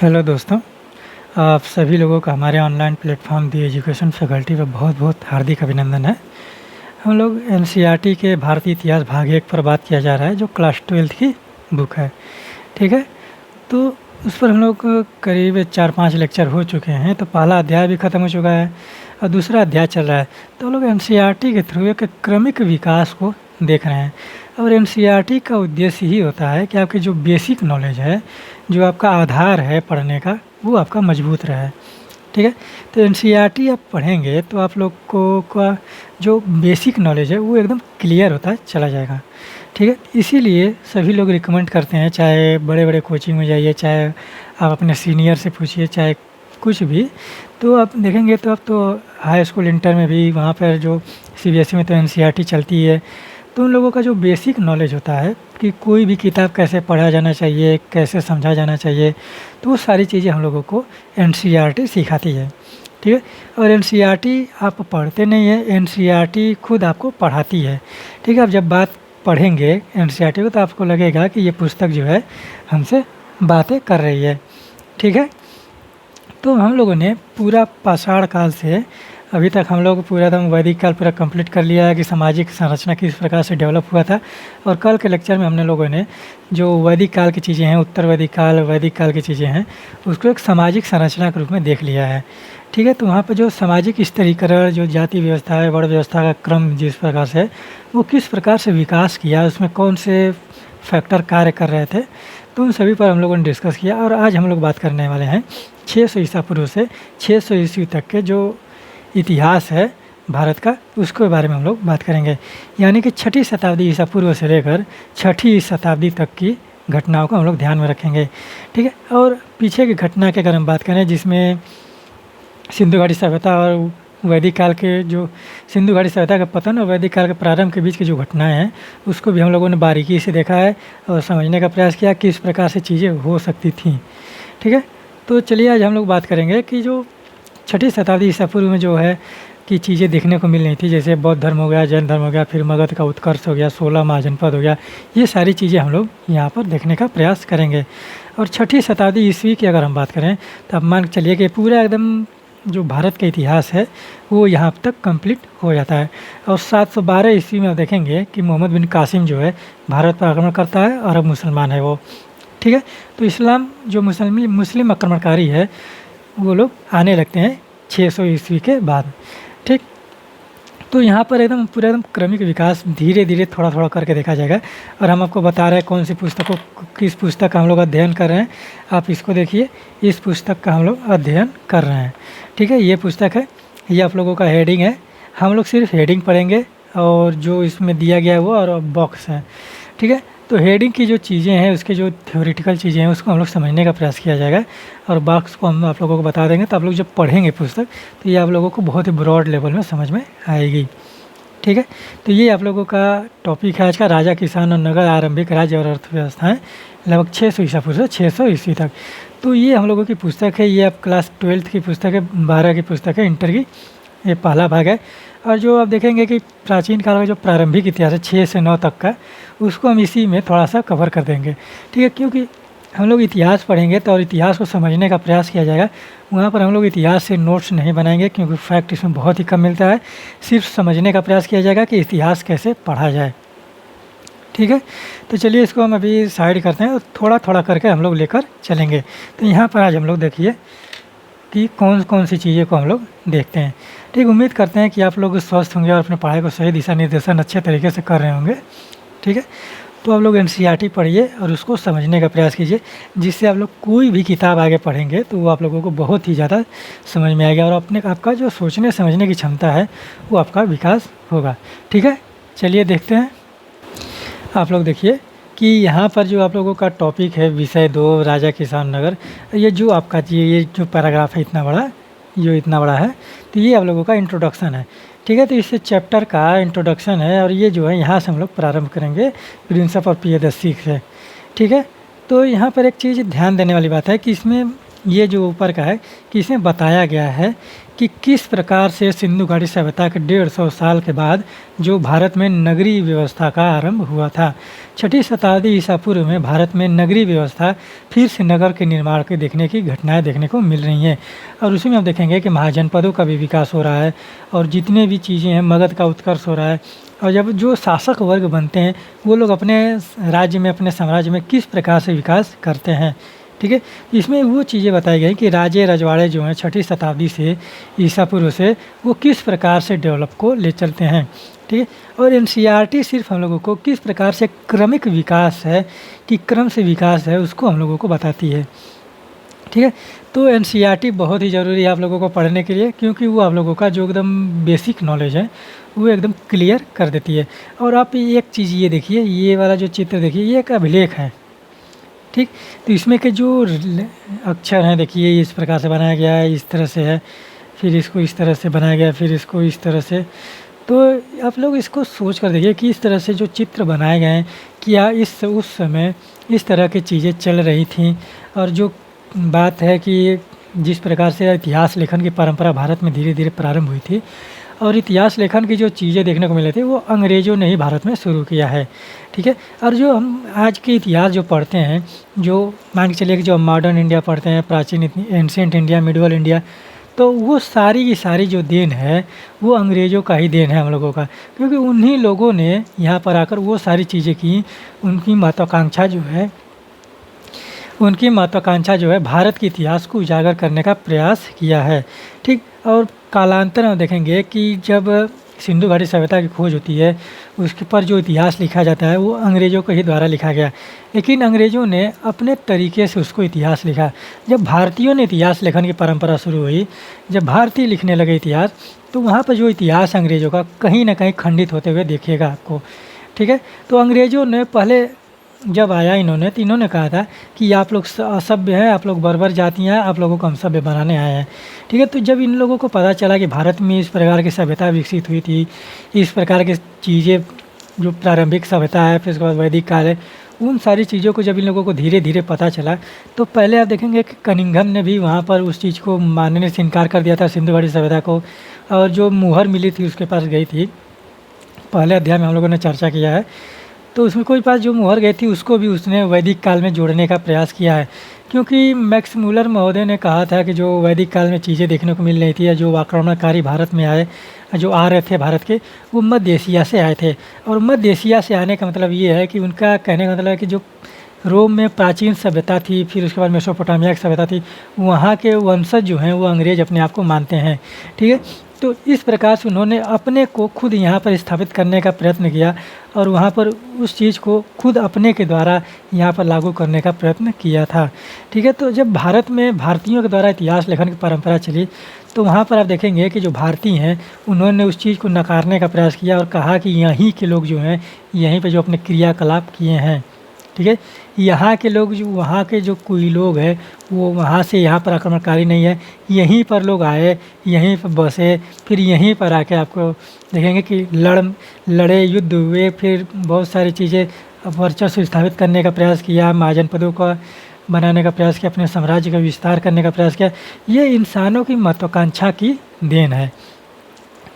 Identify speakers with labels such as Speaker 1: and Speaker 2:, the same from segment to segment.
Speaker 1: Hello दोस्तों, आप सभी लोगों का हमारे ऑनलाइन प्लेटफॉर्म दी एजुकेशन फैकल्टी पर बहुत बहुत हार्दिक अभिनंदन है। हम लोग एनसीईआरटी के भारतीय इतिहास भाग 1 पर बात किया जा रहा है, जो क्लास 12th की बुक है। ठीक है, तो उस पर हम लोग करीब 4-5 लेक्चर हो चुके हैं। तो पहला अध्याय भी ख़त्म हो चुका है और दूसरा अध्याय चल रहा है। तो हम लोग एनसीईआरटी के थ्रू एक क्रमिक विकास को देख रहे हैं। और एनसीईआरटी का उद्देश्य ही होता है कि आपकी जो बेसिक नॉलेज है, जो आपका आधार है पढ़ने का, वो आपका मजबूत रहे। ठीक है, तो एनसीईआरटी आप पढ़ेंगे तो आप लोग को का जो बेसिक नॉलेज है वो एकदम क्लियर होता चला जाएगा। ठीक है, इसीलिए सभी लोग रिकमेंड करते हैं, चाहे बड़े बड़े कोचिंग में जाइए, चाहे आप अपने सीनियर से पूछिए, चाहे कुछ भी। तो आप देखेंगे तो अब तो हाई स्कूल इंटर में भी वहाँ पर जो सीबीएसई में तो एनसीईआरटी चलती है। तो उन लोगों का जो बेसिक नॉलेज होता है कि कोई भी किताब कैसे पढ़ा जाना चाहिए, कैसे समझा जाना चाहिए, तो वो सारी चीज़ें हम लोगों को एनसीईआरटी सिखाती है। ठीक है, और एनसीईआरटी आप पढ़ते नहीं हैं, एनसीईआरटी खुद आपको पढ़ाती है। ठीक है, आप जब बात पढ़ेंगे एनसीईआरटी को तो आपको लगेगा कि ये पुस्तक जो है हमसे बातें कर रही है। ठीक है, तो हम लोगों ने पूरा पाषाण काल से अभी तक हम लोग पूरा एकदम वैदिक काल पूरा कंप्लीट कर लिया है कि सामाजिक संरचना किस प्रकार से डेवलप हुआ था। और कल के लेक्चर में हमने लोगों ने जो वैदिक काल की चीज़ें हैं, उत्तर वैदिक काल की चीज़ें हैं, उसको एक सामाजिक संरचना के रूप में देख लिया है। ठीक है, तो वहाँ पर जो सामाजिक स्तरीकरण, जो जाति व्यवस्था है, वर्ण व्यवस्था का क्रम जिस प्रकार से वो किस प्रकार से विकास किया, उसमें कौन से फैक्टर कार्य कर रहे थे, तो उन सभी पर हम लोगों ने डिस्कस किया। और आज हम लोग बात करने वाले हैं 600 ईसा पूर्व से 600 ईस्वी तक के जो इतिहास है भारत का, उसके बारे में हम लोग बात करेंगे। यानी कि 6ठी शताब्दी ईसा पूर्व से लेकर 6ठी शताब्दी तक की घटनाओं को हम लोग ध्यान में रखेंगे। ठीक है, और पीछे की घटना की अगर हम बात करें, जिसमें सिंधु घाटी सभ्यता और वैदिक काल के जो सिंधु घाटी सभ्यता का पतन और वैदिक काल के प्रारंभ के बीच की जो घटनाएं हैं, उसको भी हम लोगों ने बारीकी से देखा है और समझने का प्रयास किया किस प्रकार से चीज़ें हो सकती थीं। ठीक है, तो चलिए आज हम लोग बात करेंगे कि जो 6ठी शताब्दी ईसा पूर्व में जो है कि चीज़ें देखने को मिल रही थी, जैसे बौद्ध धर्म हो गया, जैन धर्म हो गया, फिर मगध का उत्कर्ष हो गया, 16 महाजनपद हो गया, ये सारी चीज़ें हम लोग यहाँ पर देखने का प्रयास करेंगे। और 6ठी शताब्दी ईस्वी की अगर हम बात करें तो अब मान के चलिए कि पूरा एकदम जो भारत का इतिहास है वो यहाँ तक कंप्लीट हो जाता है। और 712 ईस्वी में आप देखेंगे कि मोहम्मद बिन कासिम जो है भारत पर आक्रमण करता है, अरब मुसलमान है वो। ठीक है, तो इस्लाम जो मुस्लिम आक्रमणकारी है वो लोग आने लगते हैं 600 ईस्वी के बाद। ठीक, तो यहाँ पर एकदम पूरा एकदम क्रमिक विकास धीरे धीरे थोड़ा थोड़ा करके देखा जाएगा। और हम आपको बता रहे हैं कौन सी पुस्तकों, किस पुस्तक का हम लोग अध्ययन कर रहे हैं। आप इसको देखिए, इस पुस्तक का हम लोग अध्ययन कर रहे हैं। ठीक है, ये पुस्तक है, ये आप लोगों का हेडिंग है। हम लोग सिर्फ हेडिंग पढ़ेंगे और जो इसमें दिया गया है वो और बॉक्स है। ठीक है, तो हेडिंग की जो चीज़ें हैं, उसके जो थ्योरेटिकल चीज़ें हैं, उसको हम लोग समझने का प्रयास किया जाएगा और बॉक्स को हम आप लोगों को बता देंगे। तो आप लोग जब पढ़ेंगे पुस्तक तो ये आप लोगों को बहुत ही ब्रॉड लेवल में समझ में आएगी। ठीक है, तो ये आप लोगों का टॉपिक है आज का, राजा, किसान और नगर, आरंभिक राज्य और अर्थव्यवस्थाएँ लगभग 600 ईसा पूर्व से 600 ईस्वी तक। तो ये हम लोगों की पुस्तक है, ये आप क्लास 12th की पुस्तक है, 12 की पुस्तक है, इंटर की, ये पहला भाग है। और जो आप देखेंगे कि प्राचीन काल का जो प्रारंभिक इतिहास है 6 से 9 तक का, उसको हम इसी में थोड़ा सा कवर कर देंगे। ठीक है, क्योंकि हम लोग इतिहास पढ़ेंगे तो और इतिहास को समझने का प्रयास किया जाएगा। वहाँ पर हम लोग इतिहास से नोट्स नहीं बनाएंगे क्योंकि फैक्ट इसमें बहुत ही कम मिलता है। सिर्फ समझने का प्रयास किया जाएगा कि इतिहास कैसे पढ़ा जाए। ठीक है, तो चलिए इसको हम अभी साइड करते हैं और थोड़ा थोड़ा करके हम लोग लेकर चलेंगे। तो यहाँ पर आज हम लोग देखिए कि कौन कौन सी चीज़ें को हम लोग देखते हैं। ठीक, उम्मीद करते हैं कि आप लोग स्वस्थ होंगे और अपने पढ़ाई को सही दिशा निर्देशन अच्छे तरीके से कर रहे होंगे। ठीक है, तो आप लोग एनसीईआरटी पढ़िए और उसको समझने का प्रयास कीजिए, जिससे आप लोग कोई भी किताब आगे पढ़ेंगे तो वो आप लोगों को बहुत ही ज़्यादा समझ में आएगा और आपका जो सोचने समझने की क्षमता है वो आपका विकास होगा। ठीक है, चलिए देखते हैं। आप लोग देखिए कि यहाँ पर जो आप लोगों का टॉपिक है विषय 2 राजा, किसान, नगर, ये जो आपका ये जो पैराग्राफ है इतना बड़ा है, तो ये आप लोगों का इंट्रोडक्शन है। ठीक है, तो इस चैप्टर का इंट्रोडक्शन है और ये जो है यहाँ से हम लोग प्रारंभ करेंगे प्रिंसिपल ऑफ प्रियदर्शी से। ठीक है, तो यहाँ पर एक चीज़ ध्यान देने वाली बात है कि इसमें ये जो ऊपर का है कि इसमें बताया गया है कि किस प्रकार से सिंधु घाटी सभ्यता के 150 साल के बाद जो भारत में नगरीय व्यवस्था का आरंभ हुआ था। 6ठी शताब्दी ईसा पूर्व में भारत में नगरीय व्यवस्था फिर से नगर के निर्माण के देखने की घटनाएं देखने को मिल रही हैं। और उसी में हम देखेंगे कि महाजनपदों का भी विकास हो रहा है और जितने भी चीज़ें हैं मगध का उत्कर्ष हो रहा है। और जब जो शासक वर्ग बनते हैं वो लोग अपने राज्य में, अपने साम्राज्य में किस प्रकार से विकास करते हैं। ठीक है, इसमें वो चीज़ें बताई गई कि राजे रजवाड़े जो हैं 6ठी शताब्दी से ईसा पूर्व से वो किस प्रकार से डेवलप को ले चलते हैं। ठीक है, और एनसीईआरटी सिर्फ हम लोगों को किस प्रकार से क्रमिक विकास है, कि क्रम से विकास है, उसको हम लोगों को बताती है। ठीक है, तो एनसीईआरटी बहुत ही ज़रूरी है आप लोगों को पढ़ने के लिए, क्योंकि वो आप लोगों का जो एकदम बेसिक नॉलेज है वो एकदम क्लियर कर देती है। और आप एक चीज़ ये देखिए, ये वाला जो चित्र देखिए, ये एक अभिलेख है। ठीक, तो इसमें के जो अक्षर हैं देखिए इस प्रकार से बनाया गया है, इस तरह से है, फिर इसको इस तरह से बनाया गया, फिर इसको इस तरह से। तो आप लोग इसको सोच कर देखिए कि इस तरह से जो चित्र बनाए गए हैं, क्या उस समय इस तरह की चीज़ें चल रही थीं। और जो बात है कि जिस प्रकार से इतिहास लेखन की परंपरा भारत में धीरे धीरे प्रारंभ हुई थी और इतिहास लेखन की जो चीज़ें देखने को मिली थी वो अंग्रेज़ों ने ही भारत में शुरू किया है। ठीक है, और जो हम आज के इतिहास जो पढ़ते हैं, जो मान के चलिए कि जो मॉडर्न इंडिया पढ़ते हैं, प्राचीन एंशिएंट इंडिया, मिडवल इंडिया, तो वो सारी की सारी जो देन है वो अंग्रेज़ों का ही देन है हम लोगों का, क्योंकि उन्हीं लोगों ने यहाँ पर आकर वो सारी चीज़ें की। उनकी महत्वाकांक्षा जो है भारत के इतिहास को उजागर करने का प्रयास किया है। ठीक, और कालांतर में देखेंगे कि जब सिंधु घाटी सभ्यता की खोज होती है उसके पर जो इतिहास लिखा जाता है वो अंग्रेज़ों के ही द्वारा लिखा गया, लेकिन अंग्रेज़ों ने अपने तरीके से उसको इतिहास लिखा। जब भारतीयों ने इतिहास लेखन की परंपरा शुरू हुई, जब भारतीय लिखने लगे इतिहास, तो वहाँ पर जो इतिहास अंग्रेज़ों का कहीं ना कहीं खंडित होते हुए देखिएगा आपको। ठीक है, तो अंग्रेज़ों ने पहले जब आया इन्होंने, तो इन्होंने कहा था कि आप लोग असभ्य हैं, आप लोग बर्बर जातियाँ हैं, आप लोगों को हम सभ्य बनाने आए हैं। ठीक है, तो जब इन लोगों को पता चला कि भारत में इस प्रकार की सभ्यता विकसित हुई थी, इस प्रकार की चीज़ें जो प्रारंभिक सभ्यता है, फिर उसके बाद वैदिक काल है, उन सारी चीज़ों को जब इन लोगों को धीरे धीरे पता चला, तो पहले आप देखेंगे कि कनिंघम ने भी वहाँ पर उस चीज़ को मानने से इनकार कर दिया था, सिंधु घाटी सभ्यता को। और जो मुहर मिली थी उसके पास गई थी, पहले अध्याय में हम लोगों ने चर्चा किया है, तो उसमें कोई पास जो मुहर गई थी उसको भी उसने वैदिक काल में जोड़ने का प्रयास किया है, क्योंकि मैक्स मूलर महोदय ने कहा था कि जो वैदिक काल में चीज़ें देखने को मिल रही थी या जो आक्रमणकारी भारत में आए, जो आ रहे थे भारत के, वो मध्य एशिया से आए थे। और मध्य एशिया से आने का मतलब ये है कि उनका कहने का मतलब है कि जो रोम में प्राचीन सभ्यता थी, फिर उसके बाद मेसोपोटामिया की सभ्यता थी, वहाँ के वंशज जो हैं वो अंग्रेज़ अपने आप को मानते हैं। ठीक है, तो इस प्रकार से उन्होंने अपने को खुद यहाँ पर स्थापित करने का प्रयत्न किया और वहाँ पर उस चीज़ को खुद अपने के द्वारा यहाँ पर लागू करने का प्रयत्न किया था। ठीक है, तो जब भारत में भारतीयों के द्वारा इतिहास लेखन की परंपरा चली, तो वहाँ पर आप देखेंगे कि जो भारतीय हैं उन्होंने उस चीज़ को नकारने का प्रयास किया और कहा कि यहीं के लोग जो हैं, यहीं पर जो अपने क्रियाकलाप किए हैं, ठीक है, यहाँ के लोग जो वहाँ के जो कोई लोग हैं वो वहाँ से यहाँ पर आक्रमणकारी नहीं है, यहीं पर लोग आए, यहीं पर बसे, फिर यहीं पर आके आपको देखेंगे कि लड़े, युद्ध हुए, फिर बहुत सारी चीज़ें वर्चस्व स्थापित करने का प्रयास किया, महाजनपदों का बनाने का प्रयास किया, अपने साम्राज्य का विस्तार करने का प्रयास किया। ये इंसानों की महत्वाकांक्षा की देन है।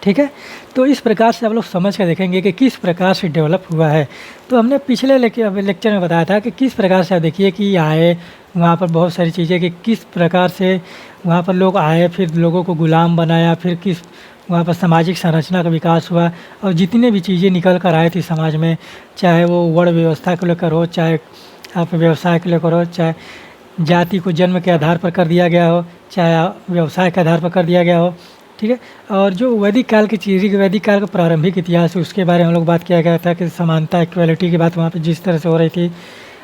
Speaker 1: ठीक है, तो इस प्रकार से आप लोग समझ कर देखेंगे कि किस प्रकार से डेवलप हुआ है। तो हमने पिछले लेक्चर में बताया था कि किस प्रकार से आप देखिए कि आए वहाँ पर बहुत सारी चीज़ें, कि किस प्रकार से वहाँ पर लोग आए, फिर लोगों को गुलाम बनाया, फिर किस वहाँ पर सामाजिक संरचना का विकास हुआ और जितनी भी चीज़ें निकल कर आए थी समाज में, चाहे वो वर्ण व्यवस्था को लेकर हो, चाहे आप व्यवसाय को लेकर हो, चाहे जाति को जन्म के आधार पर कर दिया गया हो, चाहे व्यवसाय के आधार पर कर दिया गया हो। ठीक है, और जो वैदिक काल की चीज़ें, वैदिक काल का प्रारंभिक इतिहास है, उसके बारे में हम लोग बात किया गया था कि समानता, इक्वालिटी की बात वहाँ पे जिस तरह से हो रही थी,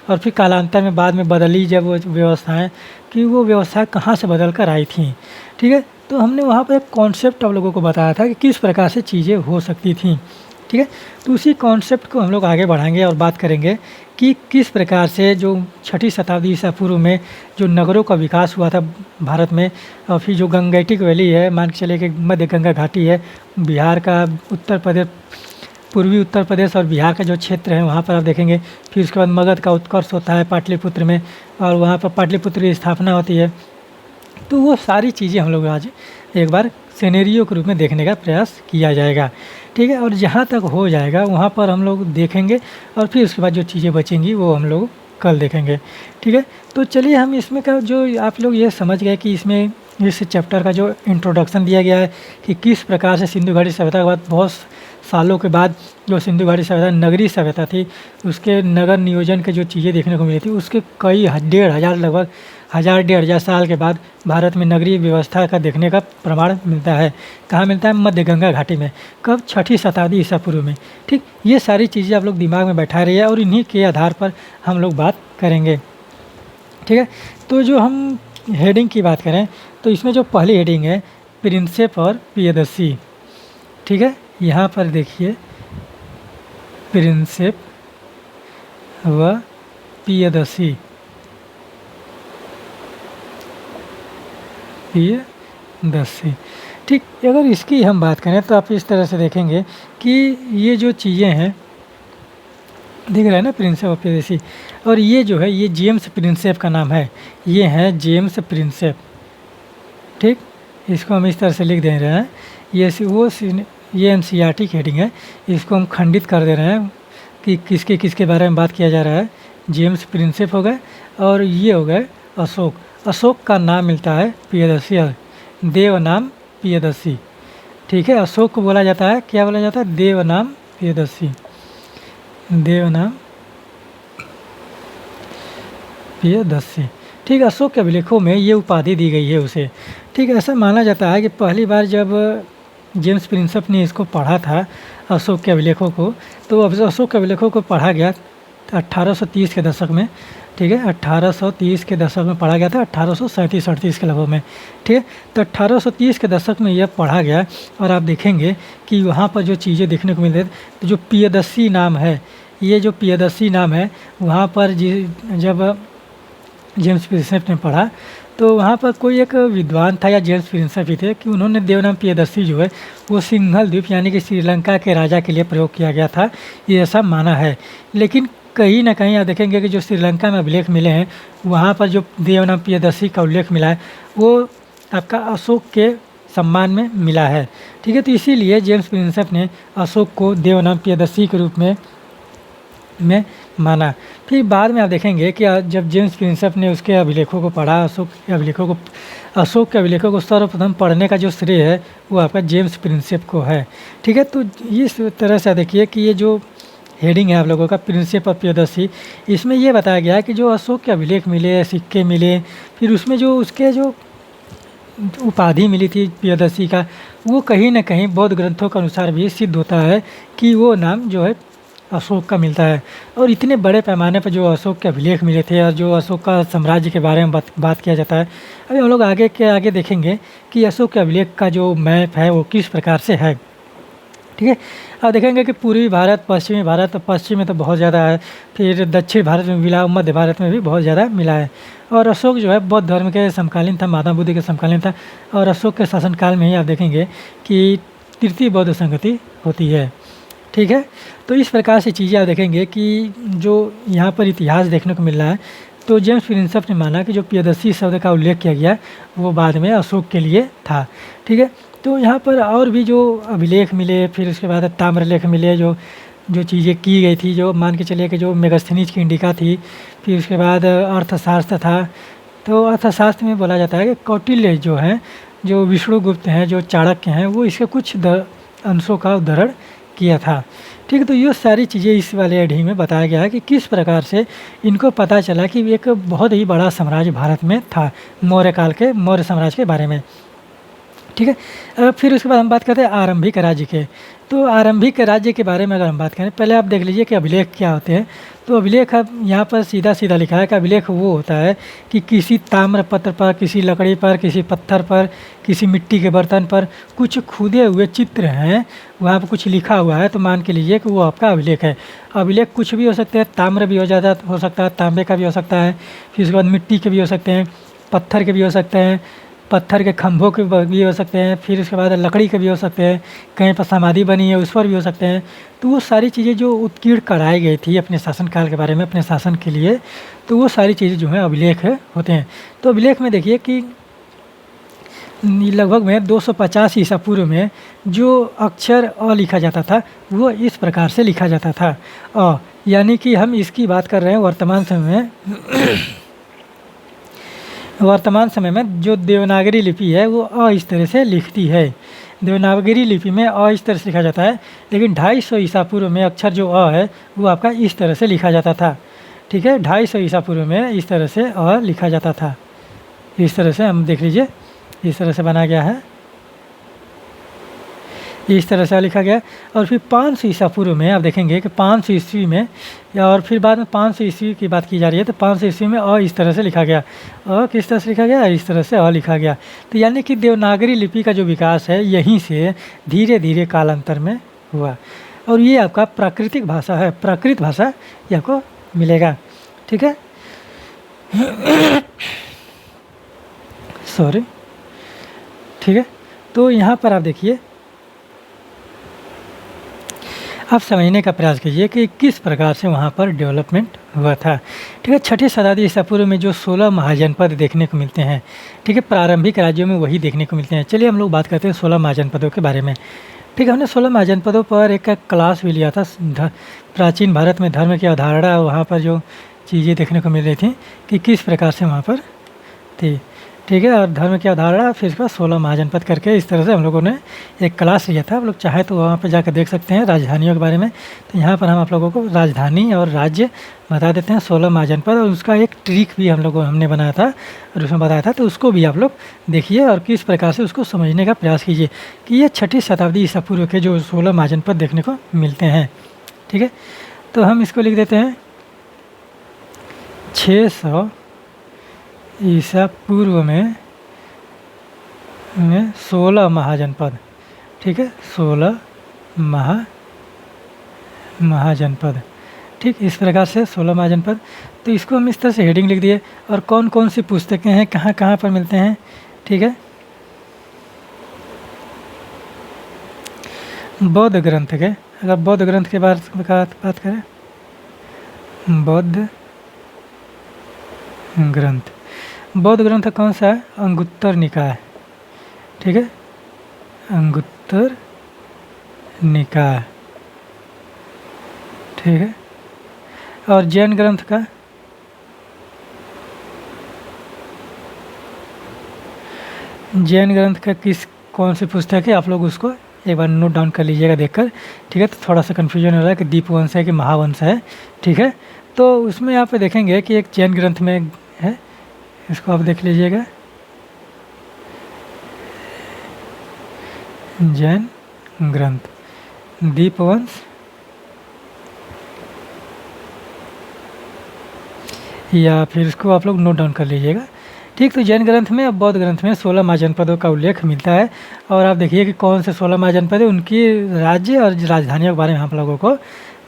Speaker 1: और फिर कालांतर में बाद में बदली जब वो व्यवस्थाएं, कि वो व्यवस्था कहाँ से बदल कर आई थी। ठीक है, तो हमने वहाँ पर एक कॉन्सेप्ट आप लोगों को बताया था कि किस प्रकार से चीज़ें हो सकती थीं। ठीक है, तो उसी कॉन्सेप्ट को हम लोग आगे बढ़ाएंगे और बात करेंगे कि किस प्रकार से जो 6ठी शताब्दी ईसा पूर्व में जो नगरों का विकास हुआ था भारत में, और फिर जो गंगेटिक वैली है, मान के चलिए कि मध्य गंगा घाटी है, बिहार का उत्तर प्रदेश, पूर्वी उत्तर प्रदेश और बिहार का जो क्षेत्र है वहाँ पर आप देखेंगे। फिर उसके बाद मगध का उत्कर्ष होता है पाटलिपुत्र में, और वहाँ पर पाटलिपुत्र की स्थापना होती है। तो वो सारी चीज़ें हम लोग आज एक बार सिनेरियो के रूप में देखने का प्रयास किया जाएगा, ठीक है। और जहाँ तक हो जाएगा वहाँ पर हम लोग देखेंगे और फिर उसके बाद जो चीज़ें बचेंगी वो हम लोग कल देखेंगे, ठीक है। तो चलिए हम इसमें का जो आप लोग ये समझ गए कि इसमें इस चैप्टर का जो इंट्रोडक्शन दिया गया है कि किस प्रकार से सिंधु घाटी सभ्यता के बाद बहुत सालों के बाद जो सिंधु घाटी सभ्यता नगरीय सभ्यता थी उसके नगर नियोजन के जो चीज़ें देखने को मिली थी उसके कई 1,500 लगभग 1,000-1,500 साल के बाद भारत में नगरीय व्यवस्था का देखने का प्रमाण मिलता है। कहाँ मिलता है? मध्य गंगा घाटी में। कब? 6ठी शताब्दी ईसा पूर्व में, ठीक। ये सारी चीज़ें आप लोग दिमाग में बैठा रही है और इन्हीं के आधार पर हम लोग बात करेंगे, ठीक है। तो जो हम हेडिंग की बात करें तो इसमें जो पहली हेडिंग है प्रिंसेप और प्रियदर्शी, ठीक है। यहाँ पर देखिए प्रिंसेप व प्रियदर्शी, प्रियदर्शी, ठीक। अगर इसकी हम बात करें तो आप इस तरह से देखेंगे कि ये जो चीज़ें हैं दिख रहा है ना, प्रिंसेप और प्रियदर्शी, और ये जो है ये जेम्स प्रिंसेप का नाम है, ये है जेम्स प्रिंसेप, ठीक। इसको हम इस तरह से लिख दे रहे हैं, ये एनसीईआरटी की हेडिंग है, इसको हम खंडित कर दे रहे हैं कि किसके किसके बारे में बात किया जा रहा है। जेम्स प्रिंसेप हो गए और ये हो गए अशोक। अशोक का नाम मिलता है प्रियदर्शी, देव नाम प्रियदर्शी, ठीक है। अशोक को बोला जाता है, क्या बोला जाता है? देव नाम प्रियदर्शी, देव नाम प्रियदर्शी, ठीक। अशोक के अभिलेखों में ये उपाधि दी गई है उसे, ठीक। ऐसा माना जाता है कि पहली बार जब जेम्स प्रिंसेप ने इसको पढ़ा था अशोक के अभिलेखों को, तो अशोक के अभिलेखों को पढ़ा गया 1830 के दशक में, ठीक है। 1830 के दशक में पढ़ा गया था, 1837-38 के लगभग में, ठीक है। तो 1830 के दशक में यह पढ़ा गया और आप देखेंगे कि वहाँ पर जो चीज़ें देखने को मिलती है, तो जो प्रियदर्शी नाम है, ये जो प्रियदर्शी नाम है वहाँ पर जब जेम्स प्रिंसेप ने पढ़ा तो वहाँ पर कोई एक विद्वान था या जेम्स प्रिंसेप ही थे कि उन्होंने देवनाम प्रियदर्शी जो है वो सिंघल द्वीप यानी कि श्रीलंका के राजा के लिए प्रयोग किया गया था, ये ऐसा माना है। लेकिन कहीं ना कहीं आप देखेंगे कि जो श्रीलंका में अभिलेख मिले हैं वहाँ पर जो देवनाम प्रियदर्शी का उल्लेख मिला है वो आपका अशोक के सम्मान में मिला है, ठीक है। तो इसीलिए जेम्स प्रिंसेप ने अशोक को देवनाम प्रियदर्शी के रूप में माना। फिर बाद में आप देखेंगे कि जब जेम्स प्रिंसेप ने उसके अभिलेखों को पढ़ा, अशोक के अभिलेखों को सर्वप्रथम पढ़ने का जो श्रेय है वो आपका जेम्स प्रिंसेप को है, ठीक है। तो इस तरह से देखिए कि ये जो हेडिंग है आप लोगों का प्रिंसेप और प्रियदर्शी, इसमें ये बताया गया है कि जो अशोक के अभिलेख मिले, सिक्के मिले, फिर उसमें जो उसके जो उपाधि मिली थी प्रियदर्शी का, वो कहीं ना कहीं बौद्ध ग्रंथों के अनुसार भी सिद्ध होता है कि वो नाम जो है अशोक का मिलता है। और इतने बड़े पैमाने पर जो अशोक के अभिलेख मिले थे और जो अशोक का साम्राज्य के बारे में बात किया जाता है, अभी हम लोग आगे देखेंगे कि अशोक के अभिलेख का जो मैप है वो किस प्रकार से है, ठीक है। अब देखेंगे कि पूर्वी भारत, पश्चिमी भारत, पश्चिम में तो बहुत ज़्यादा है, फिर दक्षिण भारत में मिला, मध्य भारत में भी बहुत ज़्यादा मिला है। और अशोक जो है बौद्ध धर्म के समकालीन था, महात्मा बुद्ध के समकालीन था, और अशोक के शासनकाल में ही आप देखेंगे कि तृतीय बौद्ध संगति होती है, ठीक है। तो इस प्रकार से चीज़ें आप देखेंगे कि जो यहाँ पर इतिहास देखने को मिल रहा है, तो जेम्स प्रिंसेप ने माना कि जो प्रियदर्शी शब्द का उल्लेख किया गया वो बाद में अशोक के लिए था, ठीक है। तो यहाँ पर और भी जो अभिलेख मिले, फिर उसके बाद ताम्रलेख मिले, जो चीज़ें की गई थी, जो मान के चलिए कि जो मेगास्थनीज की इंडिका थी, फिर उसके बाद अर्थशास्त्र था। तो अर्थशास्त्र में बोला जाता है कि कौटिल्य जो हैं, जो विष्णुगुप्त हैं, जो चाणक्य हैं, वो इसके कुछ अंशों का उद्धरण किया था, ठीक है। तो ये सारी चीज़ें इस वाले एडी में बताया गया है कि किस प्रकार से इनको पता चला कि एक बहुत ही बड़ा साम्राज्य भारत में था, मौर्य साम्राज्य के बारे में, ठीक है। फिर उसके बाद हम बात करते हैं आरंभिक राज्य के। तो आरंभिक राज्य के बारे में अगर हम बात करें, पहले आप देख लीजिए कि अभिलेख क्या होते हैं। तो अभिलेख अब यहाँ पर सीधा लिखा है कि अभिलेख वो होता है कि किसी ताम्र पत्र पर, किसी लकड़ी पर, किसी पत्थर पर, किसी मिट्टी के बर्तन पर कुछ खुदे हुए चित्र हैं, वहाँ पर कुछ लिखा हुआ है, तो मान के लीजिए कि वो आपका अभिलेख है। अभिलेख कुछ भी हो सकते हैं, ताम्र भी हो सकता है, तांबे का भी हो सकता है, फिर उसके बाद मिट्टी के भी हो सकते हैं, पत्थर के भी हो सकते हैं, पत्थर के खंभों के भी हो सकते हैं, फिर उसके बाद लकड़ी के भी हो सकते हैं, कहीं पर समाधि बनी है उस पर भी हो सकते हैं। तो वो सारी चीज़ें जो उत्कीर्ण कराई गई थी अपने शासनकाल के बारे में, अपने शासन के लिए, तो वो सारी चीज़ें जो हैं अभिलेख होते हैं। तो अभिलेख में देखिए कि लगभग में 250 ईसा पूर्व में जो अक्षर अ लिखा जाता था वो इस प्रकार से लिखा जाता था अ, यानी कि हम इसकी बात कर रहे हैं वर्तमान समय में। वर्तमान समय में जो देवनागरी लिपि है वो अ इस तरह से लिखती है। देवनागरी लिपि में अ इस तरह से लिखा जाता है, लेकिन 250 ईसा पूर्व में अक्षर जो अ है वो आपका इस तरह से लिखा जाता था। ठीक है, 250 ईसा पूर्व में इस तरह से अ लिखा जाता था। इस तरह से हम देख लीजिए, इस तरह से बना गया है, इस तरह से लिखा गया। और फिर 500 ईसा पूर्व में आप देखेंगे कि 500 ईस्वी में, या और फिर बाद में 500 ईस्वी की बात की जा रही है, तो 500 ईस्वी में अ इस तरह से लिखा गया। अ किस तरह से लिखा गया? इस तरह से अ लिखा गया। तो यानी कि देवनागरी लिपि का जो विकास है यहीं से धीरे धीरे कालांतर में हुआ। और ये आपका प्राकृतिक भाषा है, प्राकृत भाषा ये आपको मिलेगा। ठीक है, सॉरी। ठीक है, तो यहाँ पर आप देखिए, आप समझने का प्रयास कीजिए कि किस प्रकार से वहाँ पर डेवलपमेंट हुआ था। ठीक है, 6ठी शताब्दी ईसा पूर्व में जो 16 महाजनपद देखने को मिलते हैं, ठीक है, प्रारंभिक राज्यों में वही देखने को मिलते हैं। चलिए हम लोग बात करते हैं 16 महाजनपदों के बारे में। ठीक है, हमने 16 महाजनपदों पर एक क्लास भी लिया था, प्राचीन भारत में धर्म की अवधारणा, वहाँ पर जो चीज़ें देखने को मिल रही थी कि किस प्रकार से वहाँ पर थी। ठीक है, और धर्म की अवधारणा, फिर इसके बाद 16 महाजनपद करके इस तरह से हम लोगों ने एक क्लास लिया था। आप लोग चाहे तो वहाँ पर जाकर देख सकते हैं राजधानियों के बारे में। तो यहाँ पर हम आप लोगों को राजधानी और राज्य बता देते हैं, 16 महाजनपद, और उसका एक ट्रिक भी हमने बनाया था और उसमें बताया था, तो उसको भी आप लोग देखिए और किस प्रकार से उसको समझने का प्रयास कीजिए कि ये 6ठी शताब्दी ईसा पूर्व के जो 16 महाजनपद देखने को मिलते हैं। ठीक है, तो हम इसको लिख देते हैं 600 ईसा पूर्व में 16 महाजनपद। ठीक है, 16 महाजनपद। ठीक, इस प्रकार से 16 महाजनपद। तो इसको हम इस तरह से हेडिंग लिख दिए, और कौन कौन सी पुस्तकें हैं, कहाँ कहाँ पर मिलते हैं। ठीक है, बौद्ध ग्रंथ के, अगर बौद्ध ग्रंथ के बारे में बात करें, बौद्ध ग्रंथ, बौद्ध ग्रंथ कौन सा है? अंगुत्तर निकाय। ठीक है, अंगुत्तर निकाय। ठीक है, और जैन ग्रंथ का जैन ग्रंथ का कौन सी पुस्तक है, आप लोग उसको एक बार नोट डाउन कर लीजिएगा देखकर। ठीक है, तो थोड़ा सा कन्फ्यूजन हो रहा है कि दीपवंश है कि महावंश है। ठीक है, तो उसमें आप देखेंगे कि एक जैन ग्रंथ में है, इसको आप देख लीजिएगा, जैन ग्रंथ दीपवंश, या फिर इसको आप लोग नोट डाउन कर लीजिएगा। ठीक, तो जैन ग्रंथ में और बौद्ध ग्रंथ में 16 महाजनपदों का उल्लेख मिलता है। और आप देखिए कि कौन से 16 महाजनपद है, उनकी राज्य और राजधानियों के बारे में हम लोगों को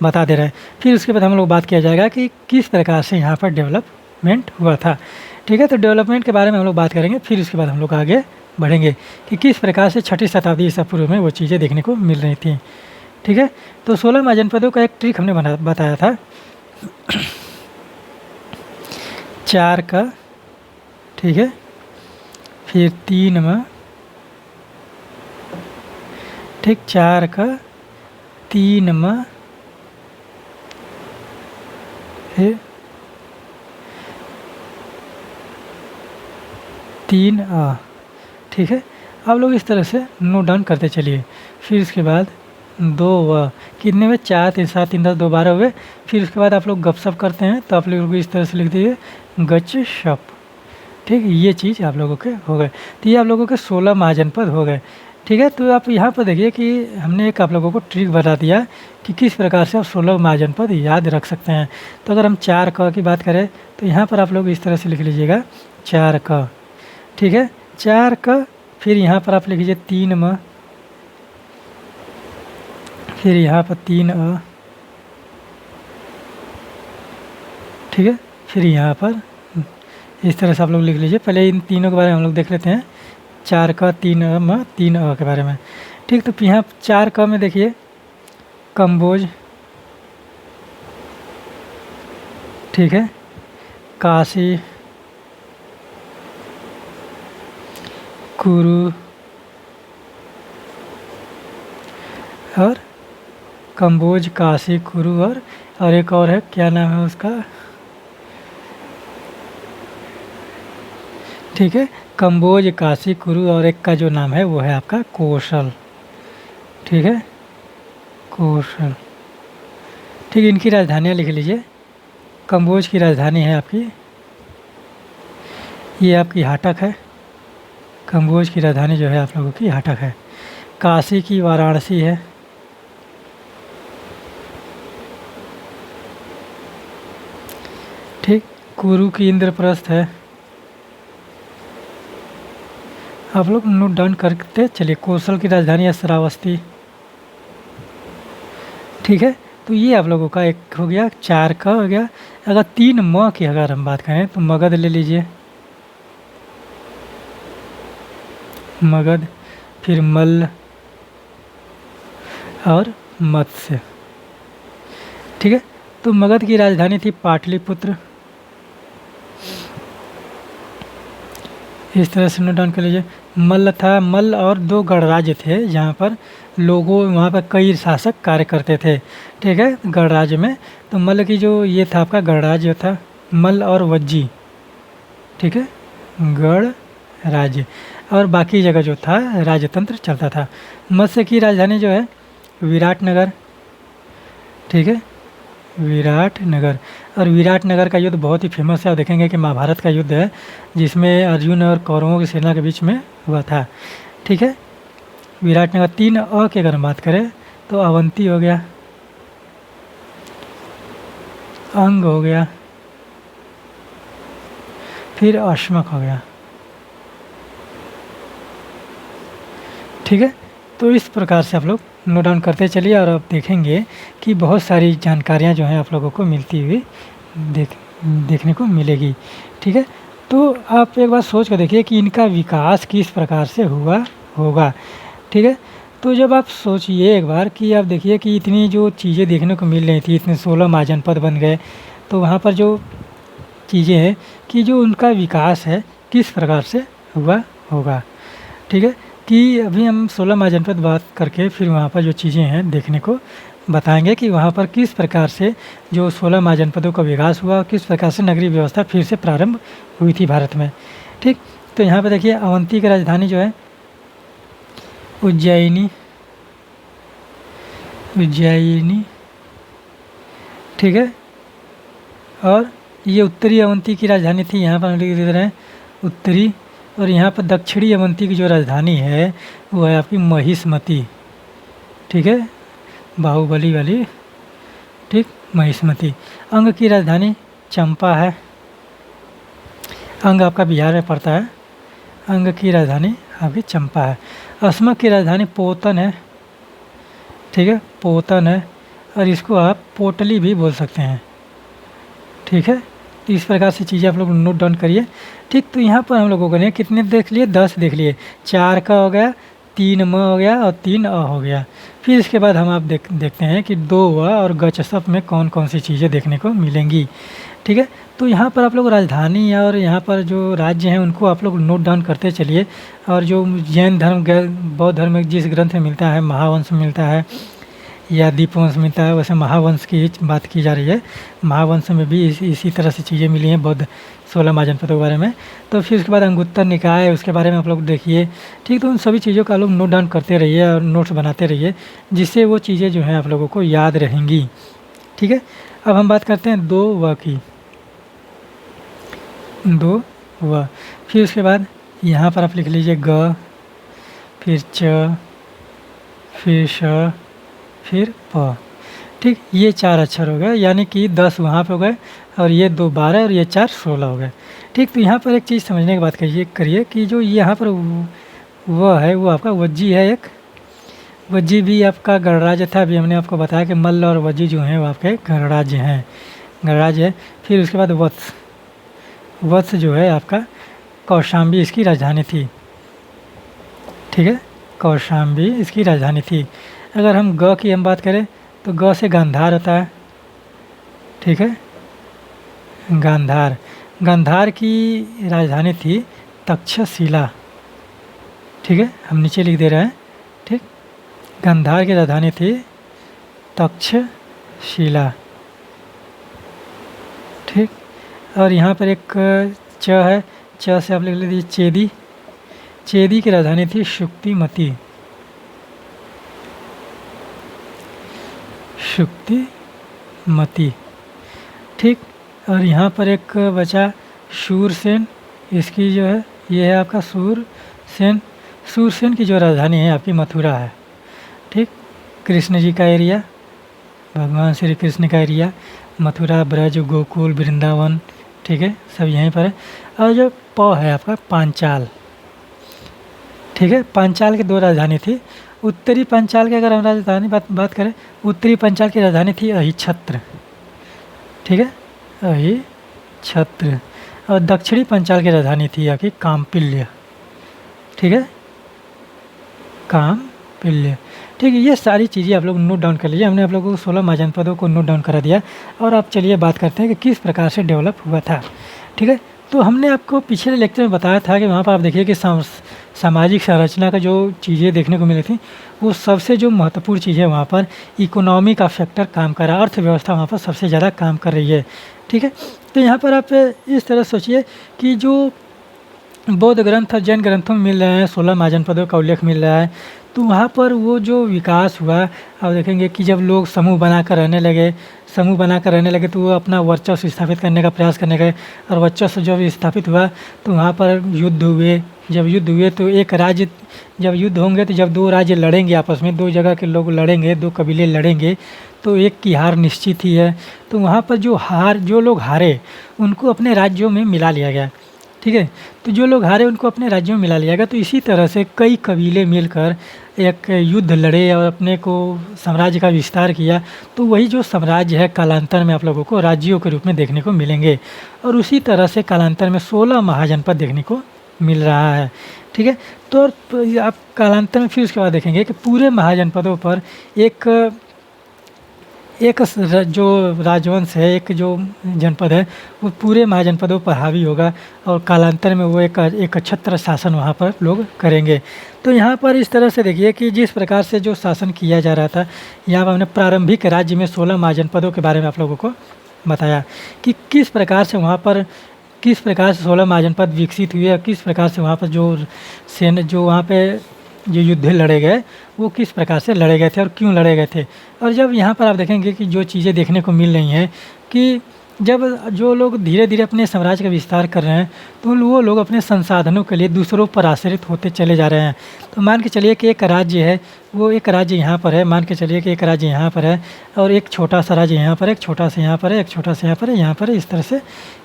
Speaker 1: बता दे रहे हैं। फिर उसके बाद हम लोग बात किया जाएगा कि किस प्रकार से यहाँ पर डेवलपमेंट हुआ था। ठीक है, तो डेवलपमेंट के बारे में हम लोग बात करेंगे, फिर उसके बाद हम लोग आगे बढ़ेंगे कि किस प्रकार से 6ठी शताब्दी ईसा पूर्व में वो चीज़ें देखने को मिल रही थी। ठीक है, तो 16 महाजनपदों का एक ट्रिक हमने बताया था, 4 का, ठीक है, फिर 3 में, ठीक, 4 का, 3 में, फिर 3 आ। ठीक है, आप लोग इस तरह से नोट डाउन करते चलिए। फिर इसके बाद 2 व, कितने में? 4 3 7 3 10 2 12 हुए। फिर उसके बाद आप लोग गपशप करते हैं, तो आप लोग इस तरह से लिख दीजिए गच शप। ठीक, ये चीज़ आप लोगों के हो गए। तो ये आप लोगों के 16 महाजनपद हो गए। ठीक है, तो आप यहाँ पर देखिए कि हमने एक आप लोगों को ट्रिक बता दिया कि किस प्रकार से आप 16 महाजनपद याद रख सकते हैं। तो अगर हम 4 क की बात करें, तो यहाँ पर आप लोग इस तरह से लिख लीजिएगा 4 क। ठीक है, 4 क, फिर यहाँ पर आप लिख लीजिए 3 म, फिर यहाँ पर 3 अ। ठीक है, फिर यहाँ पर इस तरह से आप लोग लिख लीजिए। पहले इन तीनों के बारे में हम लोग देख लेते हैं, 4 का, 3 म, 3 अ के बारे में। ठीक, तो यहाँ 4 क में देखिए कम्बोज, ठीक है, काशी, कुरु और कंबोज, काशी, कुरु और एक और है, क्या नाम है उसका, ठीक है, कंबोज, काशी, कुरु और एक का जो नाम है वो है आपका कोशल, ठीक है, कोशल। ठीक है, इनकी राजधानियाँ लिख लीजिए। कंबोज की राजधानी है आपकी, ये आपकी हाटक है। कंबोज की राजधानी जो है आप लोगों की हाटक है। काशी की वाराणसी है। ठीक, कुरु की इंद्रप्रस्थ है। आप लोग नोट डाउन करते चलिए। कौशल की राजधानी है श्रावस्ती, ठीक है। तो ये आप लोगों का एक हो गया, 4 का हो गया। अगर 3 म की अगर हम बात करें तो मगध ले लीजिए, मगध, फिर मल्ल और मत्स्य, ठीक है। तो मगध की राजधानी थी पाटलिपुत्र, इस तरह से नोट डाउन कर लीजिए। मल्ल था, मल्ल और 2 गणराज्य थे जहाँ पर लोगों, वहाँ पर कई शासक कार्य करते थे, ठीक है, गणराज्य में। तो मल्ल की जो ये था आपका गणराज्य था मल्ल और वज्जी, ठीक है, गढ़ राज्य, और बाकी जगह जो था राजतंत्र चलता था। मत्स्य की राजधानी जो है विराटनगर, ठीक है, विराटनगर। और विराटनगर का युद्ध बहुत ही फेमस है, आप देखेंगे कि महाभारत का युद्ध है जिसमें अर्जुन और कौरवों की सेना के बीच में हुआ था, ठीक है। विराटनगर। 3 की अगर हम बात करें तो अवंती हो गया, अंग हो गया, फिर अश्मक हो गया, ठीक है। तो इस प्रकार से आप लोग नोट डाउन करते चलिए और आप देखेंगे कि बहुत सारी जानकारियाँ जो हैं आप लोगों को मिलती हुई देखने को मिलेगी, ठीक है। तो आप एक बार सोच कर देखिए कि इनका विकास किस प्रकार से हुआ होगा, ठीक है। तो जब आप सोचिए एक बार कि आप देखिए कि इतनी जो चीज़ें देखने को मिल रही थी, इतने 16 महाजनपद बन गए, तो वहाँ पर जो चीज़ें हैं कि जो उनका विकास है किस प्रकार से हुआ होगा, ठीक है। कि अभी हम 16 महाजनपद बात करके फिर वहाँ पर जो चीज़ें हैं देखने को बताएंगे कि वहाँ पर किस प्रकार से जो 16 महाजनपदों का विकास हुआ, किस प्रकार से नगरीय व्यवस्था फिर से प्रारंभ हुई थी भारत में, ठीक। तो यहाँ पर देखिए अवंती की राजधानी जो है उज्जैनी, उज्जैनी, ठीक है। और ये उत्तरी अवंती की राजधानी थी, यहाँ पर हम लिख दे रहे हैं उत्तरी। और यहाँ पर दक्षिणी अवंती की जो राजधानी है वो है आपकी महिष्मती, ठीक है, बाहुबली वाली, ठीक, महिष्मती। अंग की राजधानी चंपा है, अंग आपका बिहार में पड़ता है, अंग की राजधानी आपकी चंपा है। अस्मक की राजधानी पोतन है, ठीक है, पोतन है, और इसको आप पोटली भी बोल सकते हैं, ठीक है। तो इस प्रकार से चीज़ें आप लोग नोट डाउन करिए, ठीक। तो यहाँ पर हम लोगों ने कितने देख लिए, 10 देख लिए। 4 का हो गया, 3 म हो गया और 3 अ हो गया। फिर इसके बाद हम आप देखते हैं कि 2 व और ग चसप में कौन कौन सी चीज़ें देखने को मिलेंगी, ठीक है। तो यहाँ पर आप लोग राजधानी और यहाँ पर जो राज्य हैं उनको आप लोग नोट डाउन करते चलिए। और जो जैन धर्म, बौद्ध धर्म में जिस ग्रंथ में मिलता है, महावंश में मिलता है या दीपवंश मिलता है, वैसे महावंश की बात की जा रही है। महावंश में भी इसी तरह से चीज़ें मिली हैं बौद्ध 16 महाजनपदों के बारे में। तो फिर उसके बाद अंगुत्तर निकाय, उसके बारे में आप लोग देखिए, ठीक। तो उन सभी चीज़ों का आप लोग नोट डाउन करते रहिए और नोट्स बनाते रहिए, जिससे वो चीज़ें जो हैं आप लोगों को याद रहेंगी, ठीक है। अब हम बात करते हैं 2 व की, 2 व। फिर उसके बाद यहाँ पर आप लिख लीजिए ग, फिर च, फिर श, फिर प, ठीक। ये 4 अक्षर हो गए, यानी कि 10 वहाँ पे हो गए और ये 2 12 और ये 4 16 हो गए, ठीक। तो यहाँ पर एक चीज़ समझने की बात करिए कि जो यहाँ पर वह है वो आपका वज्जी है। एक वज्जी भी आपका गणराज्य था। अभी हमने आपको बताया कि मल्ल और वज्जी जो हैं वो आपके गणराज्य हैं, गणराज्य है। फिर उसके बाद वत्स, वत्स जो है आपका कौशाम्बी इसकी राजधानी थी, ठीक है, कौशाम्बी इसकी राजधानी थी। अगर हम ग की हम बात करें तो ग से गांधार होता है, ठीक है, गांधार। गांधार की राजधानी थी तक्षशिला, ठीक है, हम नीचे लिख दे रहे हैं। ठीक, गांधार की राजधानी थी तक्षशिला। ठीक, और यहाँ पर एक च है, च से आप लिख लीजिए चेदी। चेदी की राजधानी थी शुक्तिमती। शुक्तिमती। ठीक, और यहाँ पर एक बचा शूरसेन। इसकी जो है ये है आपका सूरसेन। सूरसेन की जो राजधानी है आपकी मथुरा है। ठीक, कृष्ण जी का एरिया, भगवान श्री कृष्ण का एरिया, मथुरा, ब्रज, गोकुल, वृंदावन, ठीक है, सब यहीं पर है। और जो प है आपका पांचाल। ठीक है, पांचाल की 2 राजधानी थी। उत्तरी पांचाल की अगर हम राजधानी बात करें, उत्तरी पांचाल की राजधानी थी अहिछत्र। ठीक है, अहिछत्र। और दक्षिणी पांचाल की राजधानी थी आपकी काम्पिल्य। ठीक है, काम्पिल्य। ठीक है, ये सारी चीज़ें आप लोग नोट डाउन कर लीजिए। हमने आप लोगों को 16 महाजनपदों को नोट डाउन करा दिया। और आप चलिए बात करते हैं कि किस प्रकार से डेवलप हुआ था। ठीक है, तो हमने आपको पिछले लेक्चर में बताया था कि वहाँ पर आप देखिए कि सामाजिक संरचना का जो चीज़ें देखने को मिली थी, वो सबसे जो महत्वपूर्ण चीज़ है वहाँ पर इकोनॉमी का फैक्टर काम कर रहा है। अर्थव्यवस्था वहाँ पर सबसे ज़्यादा काम कर रही है। ठीक है, तो यहाँ पर आप इस तरह सोचिए कि जो बौद्ध ग्रंथ और जैन ग्रंथों में मिल रहे हैं, 16 महाजनपदों का उल्लेख मिल रहा है, तो वहाँ पर वो जो विकास हुआ, आप देखेंगे कि जब लोग समूह बनाकर रहने लगे तो वो अपना वर्चस्व स्थापित करने का प्रयास करने लगे। और वर्चस्व जब स्थापित हुआ तो वहाँ पर युद्ध हुए। जब युद्ध हुए तो एक राज्य, जब युद्ध होंगे तो जब 2 राज्य लड़ेंगे आपस में, 2 जगह के लोग लड़ेंगे, 2 कबीले लड़ेंगे, तो एक की हार निश्चित ही है। तो वहाँ पर जो लोग हारे उनको अपने राज्यों में मिला लिया गया। ठीक है, तो जो लोग हारे उनको अपने राज्यों में मिला लिया गया। तो इसी तरह से कई कबीले मिलकर एक युद्ध लड़े और अपने को साम्राज्य का विस्तार किया। तो वही जो साम्राज्य है कालांतर में आप लोगों को राज्यों के रूप में देखने को मिलेंगे। और उसी तरह से कालांतर में 16 महाजनपद देखने को मिल रहा है। ठीक है, तो आप कालांतर में फिर उसके बाद देखेंगे कि पूरे महाजनपदों पर एक जो राजवंश है, एक जो जनपद है, वो पूरे महाजनपदों पर हावी होगा। और कालांतर में वो एक छत्र शासन वहाँ पर लोग करेंगे। तो यहाँ पर इस तरह से देखिए कि जिस प्रकार से जो शासन किया जा रहा था, यहाँ पर हमने प्रारंभिक राज्य में 16 महाजनपदों के बारे में आप लोगों को बताया कि किस प्रकार से 16 महाजनपद विकसित हुए और किस प्रकार से वहाँ पर जो वहाँ पे जो युद्ध लड़े गए वो किस प्रकार से लड़े गए थे और क्यों लड़े गए थे। और जब यहाँ पर आप देखेंगे कि जो चीज़ें देखने को मिल रही हैं कि जब जो लोग धीरे धीरे अपने साम्राज्य का विस्तार कर रहे हैं तो वो लोग अपने संसाधनों के लिए दूसरों पर आश्रित होते चले जा रहे हैं। तो मान के चलिए कि एक राज्य है, वो एक राज्य यहाँ पर है, मान के चलिए कि एक राज्य यहाँ पर है और एक छोटा सा राज्य यहाँ पर है, एक छोटा सा यहाँ पर है, एक छोटा सा यहाँ पर है, यहाँ पर है, इस तरह से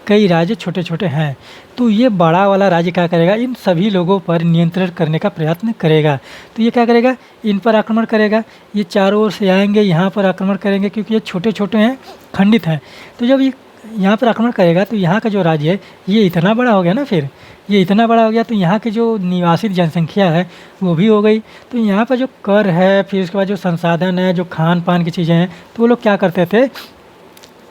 Speaker 1: कई राज्य छोटे छोटे हैं। तो ये बड़ा वाला राज्य क्या करेगा, इन सभी लोगों पर नियंत्रण करने का प्रयत्न करेगा। तो ये क्या करेगा, इन पर आक्रमण करेगा। ये चारों ओर से आएंगे, यहाँ पर आक्रमण करेंगे क्योंकि ये छोटे छोटे हैं, खंडित हैं। तो जब ये यहाँ पर आक्रमण करेगा तो यहाँ का जो राज्य है ये इतना बड़ा हो गया ना, फिर ये इतना बड़ा हो गया तो यहाँ की जो निवासित जनसंख्या है वो भी हो गई। तो यहाँ पर जो कर है, फिर उसके बाद जो संसाधन है, जो खान पान की चीज़ें हैं, तो वो लोग क्या करते थे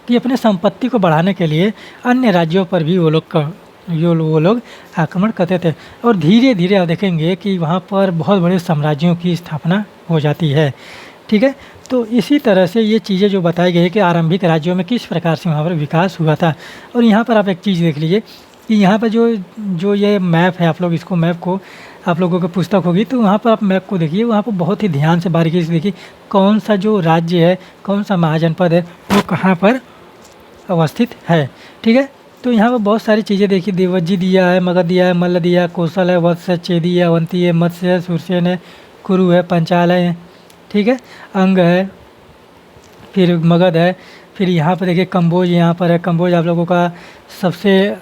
Speaker 1: कि अपने संपत्ति को बढ़ाने के लिए अन्य राज्यों पर भी वो लोग आक्रमण करते थे। और धीरे धीरे आप देखेंगे कि वहाँ पर बहुत बड़े साम्राज्यों की स्थापना हो जाती है। ठीक है, तो इसी तरह से ये चीज़ें जो बताई गई है कि आरंभिक राज्यों में किस प्रकार से वहाँ पर विकास हुआ था। और यहाँ पर आप एक चीज़ देख लीजिए कि यहाँ पर जो ये मैप है, आप लोग इसको मैप को आप लोगों की पुस्तक होगी तो वहाँ पर आप मैप को देखिए, वहाँ पर बहुत ही ध्यान से बारीकी से देखिए कौन सा जो राज्य है, कौन सा महाजनपद है, वो कहाँ पर अवस्थित है। ठीक है, तो यहाँ पर बहुत सारी चीज़ें देखिए, देवज्जी दिया है, मगध दिया है, मल्ल दिया है, कौशल है, वत्स है, चेदी है, अवंती है, मत्स्य है, सुरसेन है, कुरु है, पंचाल है, ठीक है, अंग है, फिर मगध है, फिर यहाँ पर देखिए कम्बोज यहाँ पर है। कम्बोज आप लोगों का सबसे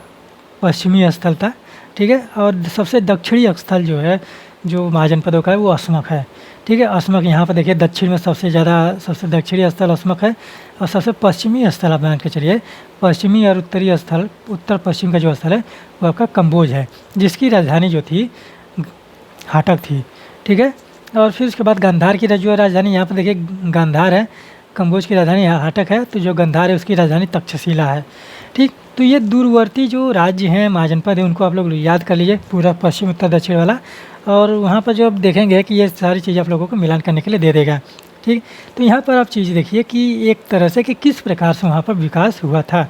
Speaker 1: पश्चिमी स्थल था। ठीक है, और सबसे दक्षिणी स्थल जो है जो महाजनपदों का है वो अस्मक है। ठीक है, अस्मक यहाँ पर देखिए दक्षिण में सबसे दक्षिणी स्थल अस्मक है। और सबसे पश्चिमी स्थल आप मान के चलिए, पश्चिमी और उत्तरी स्थल, उत्तर पश्चिम का जो स्थल है वो आपका कम्बोज है, जिसकी राजधानी जो थी हाटक थी। ठीक है, और फिर उसके बाद गांधार की जो राजधानी यहाँ पर देखिए गांधार है, कम्बोज की राजधानी हाटक है, तो जो गंधार है उसकी राजधानी तक्षशिला है। ठीक, तो ये दूरवर्ती जो राज्य हैं, महाजनपद हैं, उनको आप लोग याद कर लीजिए, पूरा पश्चिम उत्तर दक्षिण वाला। और वहाँ पर जो आप देखेंगे कि ये सारी चीज़ें आप लोगों को मिलान करने के लिए दे देगा। ठीक, तो यहाँ पर आप चीज़ देखिए कि एक तरह से कि किस प्रकार से वहाँ पर विकास हुआ था।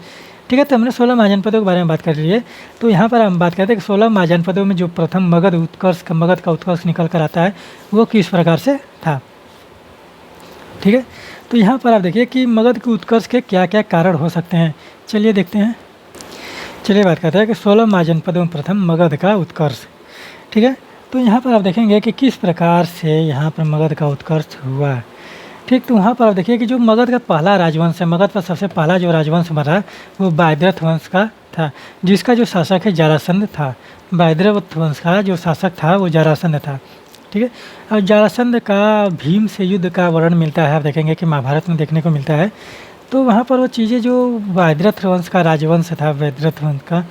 Speaker 1: ठीक है, तो हमने 16 महाजनपदों के बारे में बात कर ली है। तो यहाँ पर हम बात करते हैं कि 16 महाजनपदों में जो प्रथम मगध का उत्कर्ष निकल कर आता है वो किस प्रकार से था। ठीक है, तो यहाँ पर आप देखिए कि मगध के उत्कर्ष के क्या क्या कारण हो सकते हैं। चलिए देखते हैं। चलिए बात करते हैं कि 16 महाजनपदों में प्रथम मगध का उत्कर्ष। ठीक है, तो यहाँ पर आप देखेंगे कि किस प्रकार से यहाँ पर मगध का उत्कर्ष हुआ। ठीक, तो वहाँ पर आप देखिए कि जो मगध का पहला राजवंश है, मगध का सबसे पहला जो राजवंश बना वो बायद्रथ वंश का था, जिसका जो शासक है जरासंध था। बायद्रथ वंश का जो शासक था वो जरासंध था। ठीक है, और जरासंध का भीम से युद्ध का वर्णन मिलता है, आप देखेंगे कि महाभारत में देखने को मिलता है। तो वहाँ पर वो चीज़ें जो बायद्रथ वंश का राजवंश था, बायद्रथ वंश का,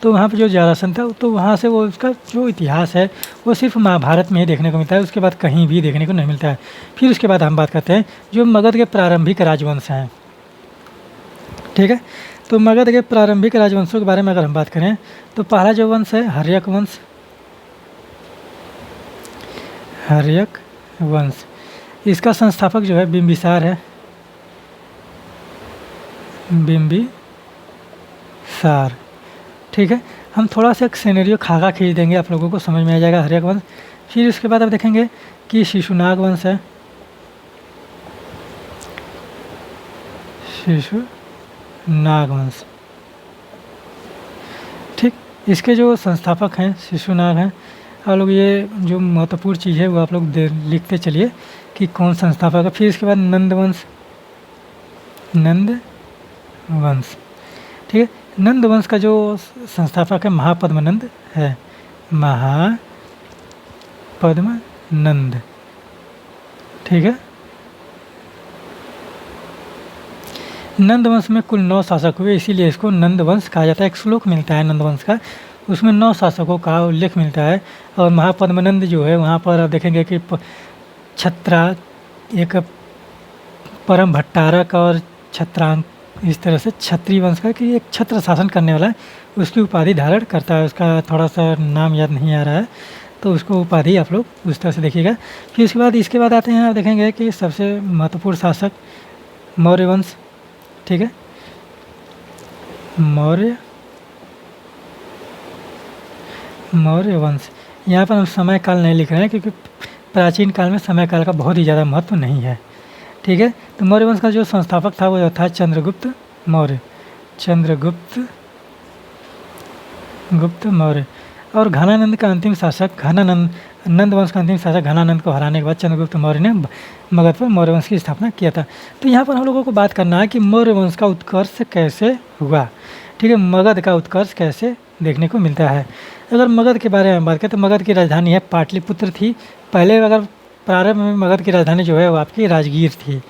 Speaker 1: तो वहाँ पर जो जरासंध था तो वहाँ से वो उसका जो इतिहास है वो सिर्फ महाभारत में ही देखने को मिलता है, उसके बाद कहीं भी देखने को नहीं मिलता है। फिर उसके बाद हम बात करते हैं जो मगध के प्रारंभिक राजवंश हैं। ठीक है, तो मगध के प्रारंभिक राजवंशों के बारे में अगर हम बात करें तो पहला जो वंश है हर्यक वंश। हर्यक वंश, इसका संस्थापक जो है बिंबिसार है। बिंबिसार। ठीक है, हम थोड़ा सा एक सिनेरियो खाका खींच देंगे, आप लोगों को समझ में आ जाएगा हर्यक वंश। फिर उसके बाद आप देखेंगे कि शिशुनाग वंश है। शिशुनाग वंश। ठीक, इसके जो संस्थापक हैं शिशुनाग हैं। आप लोग ये जो महत्वपूर्ण चीज़ है वो आप लोग लिखते चलिए कि कौन संस्थापक है। फिर इसके बाद नंद वंश। नंद वंश। ठीक है, नंद वंश का जो संस्थापक है महापद्मनंद है। महापद्मनंद। ठीक है, नंद वंश में कुल 9 शासक हुए, इसीलिए इसको नंद वंश कहा जाता है। एक श्लोक मिलता है नंद वंश का, उसमें 9 शासकों का उल्लेख मिलता है। और महापद्मनंद जो है वहाँ पर आप देखेंगे कि छत्रा एक परम भट्टारक और छत्रांक, इस तरह से क्षत्रिय वंश का कि एक छत्र शासन करने वाला है, उसकी उपाधि धारण करता है। उसका थोड़ा सा नाम याद नहीं आ रहा है, तो उसको उपाधि आप लोग उस तरह से देखिएगा। फिर इसके बाद आते हैं, आप देखेंगे कि सबसे महत्वपूर्ण शासक मौर्य वंश। ठीक है, मौर्य वंश। यहाँ पर हम समय काल नहीं लिख रहे हैं क्योंकि प्राचीन काल में समय काल का बहुत ही ज़्यादा महत्व नहीं है। ठीक है, तो मौर्य वंश का जो संस्थापक था वो था चंद्रगुप्त मौर्य। चंद्रगुप्त मौर्य। और घनानंद का अंतिम शासक नंद वंश का अंतिम शासक घनानंद को हराने के बाद चंद्रगुप्त मौर्य ने मगध पर मौर्य वंश की स्थापना किया था। तो यहाँ पर हम लोगों को बात करना है कि मौर्य वंश का उत्कर्ष कैसे हुआ। ठीक है, मगध का उत्कर्ष कैसे देखने को मिलता है। अगर मगध के बारे में बात करें तो मगध की राजधानी है पाटलिपुत्र थी। पहले अगर प्रारंभ में मगध की राजधानी जो है वो आपकी राजगीर थी।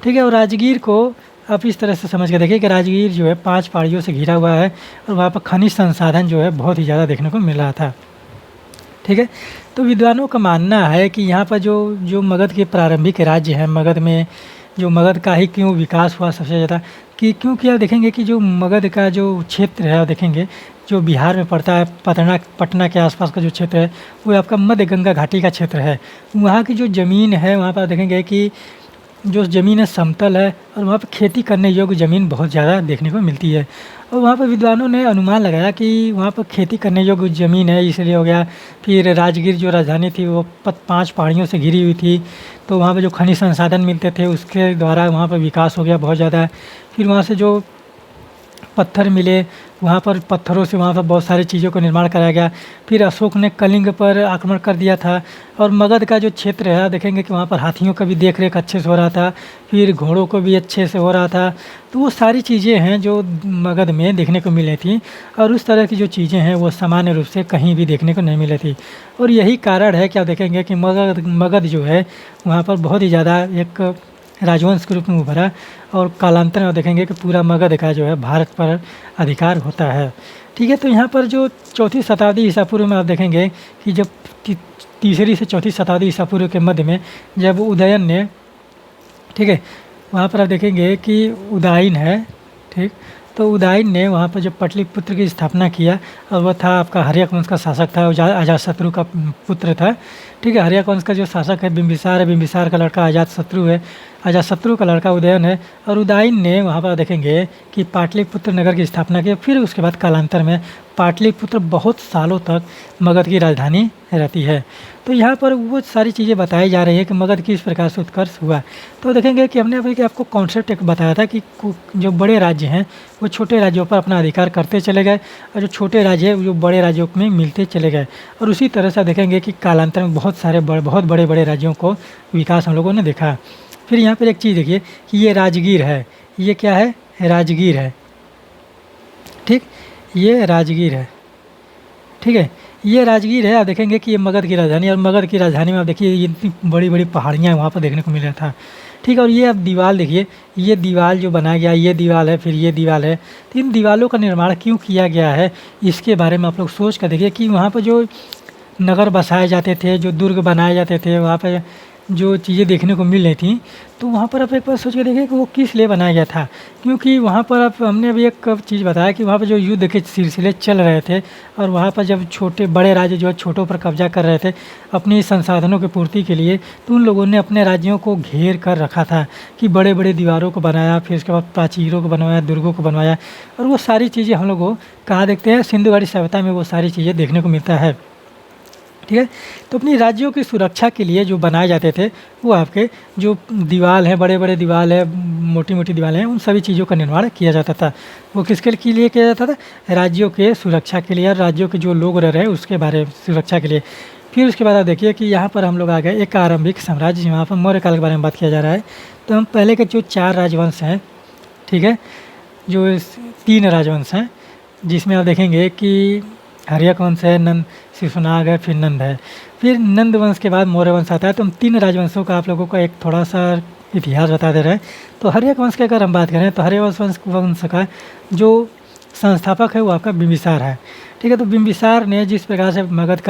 Speaker 1: ठीक है, और राजगीर को आप इस तरह से समझ के देखिए कि राजगीर जो है 5 पहाड़ियों से घिरा हुआ है और वहाँ पर खनिज संसाधन जो है बहुत ही ज़्यादा देखने को मिल रहा था। ठीक है, तो विद्वानों का मानना है कि यहाँ पर जो मगध के प्रारंभिक राज्य हैं, मगध में जो मगध का ही क्यों विकास हुआ सबसे ज़्यादा, कि क्योंकि आप देखेंगे कि जो मगध का जो क्षेत्र है, आप देखेंगे जो बिहार में पड़ता है, पटना के आसपास का जो क्षेत्र है वो आपका मध्य गंगा घाटी का क्षेत्र है। वहाँ की जो ज़मीन है वहाँ पर देखेंगे कि जो ज़मीन है समतल है और वहाँ पर खेती करने योग्य ज़मीन बहुत ज़्यादा देखने को मिलती है। और वहाँ पर विद्वानों ने अनुमान लगाया कि वहाँ पर खेती करने योग्य ज़मीन है, इसलिए हो गया। फिर राजगीर जो राजधानी थी वो 5 पहाड़ियों से घिरी हुई थी, तो वहाँ पर जो खनिज संसाधन मिलते थे उसके द्वारा वहाँ पर विकास हो गया बहुत ज़्यादा। फिर वहाँ से जो पत्थर मिले, वहाँ पर पत्थरों से वहाँ पर बहुत सारी चीज़ों का निर्माण कराया गया। फिर अशोक ने कलिंग पर आक्रमण कर दिया था। और मगध का जो क्षेत्र है देखेंगे कि वहाँ पर हाथियों का भी देख रेख अच्छे से हो रहा था, फिर घोड़ों को भी अच्छे से हो रहा था। तो वो सारी चीज़ें हैं जो मगध में देखने को मिली थी, और उस तरह की जो चीज़ें हैं वो सामान्य रूप से कहीं भी देखने को नहीं मिली थी। और यही कारण है कि आप देखेंगे कि मगध जो है वहाँ पर बहुत ही ज़्यादा एक राजवंश के रूप में उभरा, और कालांतर में देखेंगे कि पूरा मगध का जो है भारत पर अधिकार होता है। ठीक है, तो यहाँ पर जो 4वीं शताब्दी ईसा पूर्व में आप देखेंगे कि जब 3री से 4वीं शताब्दी ईसा पूर्व के मध्य में जब उदयन ने, ठीक है, वहाँ पर आप देखेंगे कि उदाईन है, ठीक। तो उदाईन ने वहाँ पर जब पाटलिपुत्र की स्थापना किया, और वह था आपका हर्यक वंश का शासक था, अजातशत्रु का पुत्र था, ठीक है। हर्यक वंश का जो शासक है बिंबिसार है, बिंबिसार का लड़का अजातशत्रु है, अजातशत्रु का लड़का उदयन है। और उदाईन ने वहाँ पर देखेंगे कि पाटलिपुत्र नगर की स्थापना की। फिर उसके बाद कालांतर में पाटलिपुत्र बहुत सालों तक मगध की राजधानी रहती है। तो यहाँ पर वो सारी चीज़ें बताई जा रही है कि मगध किस प्रकार से उत्कर्ष हुआ। तो देखेंगे कि हमने अभी कि आपको कॉन्सेप्ट एक बताया था कि जो बड़े राज्य हैं वो छोटे राज्यों पर अपना अधिकार करते चले गए, और जो छोटे राज्य हैं जो बड़े राज्यों में मिलते चले गए। और उसी तरह से देखेंगे कि कालांतर में बहुत बड़े बड़े राज्यों को विकास हम लोगों ने देखा। फिर यहाँ पर एक चीज़ देखिए कि ये राजगीर है, ये क्या है, राजगीर है, ठीक। ये राजगीर है, ठीक है। ये राजगीर है। आप देखेंगे कि ये मगध की राजधानी, और मगध की राजधानी में आप देखिए ये इतनी बड़ी बड़ी पहाड़ियाँ वहाँ पर देखने को मिल रहा था, ठीक है। और ये आप दीवार देखिए, ये दीवार जो बनाया गया, ये दीवार है, फिर ये दीवार है। तो इन दीवारों का निर्माण क्यों किया गया है, इसके बारे में आप लोग सोच कर देखिए कि वहाँ पर जो नगर बसाए जाते थे, जो दुर्ग बनाए जाते थे, वहाँ पर जो चीज़ें देखने को मिल रही थी, तो वहाँ पर आप एक बार सोच के देखिए कि वो किस लिए बनाया गया था। क्योंकि वहाँ पर आप हमने अभी एक चीज़ बताया कि वहाँ पर जो युद्ध के सिलसिले चल रहे थे, और वहाँ पर जब छोटे बड़े राज्य जो है छोटों पर कब्जा कर रहे थे अपनी संसाधनों की पूर्ति के लिए, तो उन लोगों ने अपने राज्यों को घेर कर रखा था कि बड़े बड़े दीवारों को बनाया, फिर उसके बाद प्राचीरों को बनवाया, दुर्गों को बनवाया। और वो सारी चीज़ें हम लोग को कहाँ देखते हैं, सिंधु घाटी सभ्यता में वो सारी चीज़ें देखने को मिलता है, ठीक है। तो अपनी राज्यों की सुरक्षा के लिए जो बनाए जाते थे, वो आपके जो दीवार है, बड़े बड़े दीवार है, मोटी मोटी दीवारें हैं, उन सभी चीज़ों का निर्माण किया जाता था। वो किसके लिए किया जाता था, राज्यों के सुरक्षा के लिए, और राज्यों के जो लोग रह रहे हैं उसके बारे में सुरक्षा के लिए। फिर उसके बाद आप देखिए कि यहाँ पर हम लोग आ गए एक आरंभिक साम्राज्य, यहाँ पर मौर्य काल के बारे में बात किया जा रहा है। तो हम पहले के जो 4 राजवंश हैं, ठीक है, जो 3 राजवंश हैं, जिसमें आप देखेंगे कि हर्यक वंश है, नंद शिशुनाग है, फिर नंद है, फिर नंद वंश के बाद मौर्य वंश आता है। तो हम 3 राजवंशों का आप लोगों का एक थोड़ा सा इतिहास बता दे रहे हैं। तो हर्यक वंश की अगर हम बात करें तो हर्यक वंश का जो संस्थापक है वो आपका बिंबिसार है, ठीक है। तो बिंबिसार ने जिस प्रकार से मगध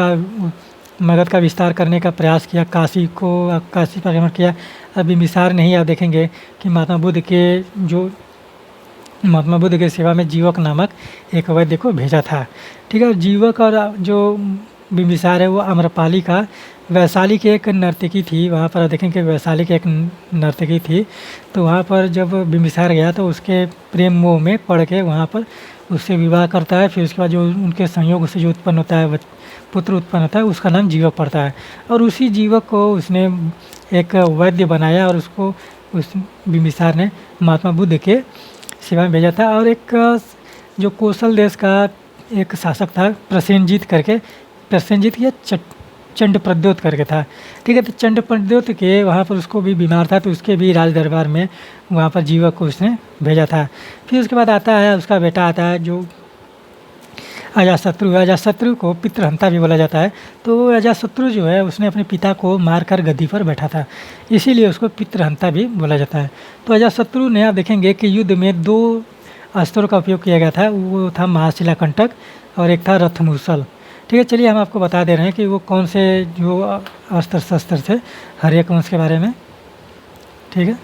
Speaker 1: का विस्तार करने का प्रयास किया, काशी पर आक्रमण किया। अब बिंबिसार ने ही आप देखेंगे कि महात्मा बुद्ध के सेवा में जीवक नामक एक वैद्य को भेजा था, ठीक है। और जीवक और जो बिंबिसार है वो आम्रपाली का वैशाली की एक नर्तकी थी, वहाँ पर देखेंगे वैशाली की एक नर्तकी थी। तो वहाँ पर जब बिंबिसार गया तो उसके प्रेम मोह में पड़ के वहाँ पर उससे विवाह करता है। फिर उसके बाद जो उनके संयोग से जो उत्पन्न होता है पुत्र उत्पन्न होता है, उसका नाम जीवक पड़ता है। और उसी जीवक को उसने एक वैद्य बनाया, और उसको उस बिंबिसार ने महात्मा बुद्ध के सेवा में भेजा था। और एक जो कौशल देश का एक शासक था प्रसेनजीत या चंडप्रद्योत करके था, ठीक है। तो चंडप्रद्योत के वहाँ पर उसको भी बीमार था, तो उसके भी राज दरबार में वहाँ पर जीवक को उसने भेजा था। फिर उसके बाद आता है उसका बेटा आता है जो अजातशत्रु है। अजातशत्रु को पितृहंता भी बोला जाता है। तो अजातशत्रु जो है उसने अपने पिता को मारकर गद्दी पर बैठा था, इसीलिए उसको पितृहंता भी बोला जाता है। तो अजातशत्रु ने आप देखेंगे कि युद्ध में 2 अस्त्रों का उपयोग किया गया था, वो था महाशिला कंटक और एक था रथमूसल, ठीक है। चलिए हम आपको बता दे रहे हैं कि वो कौन से जो अस्त्र शस्त्र थे हर्यक वंश के बारे में, ठीक है।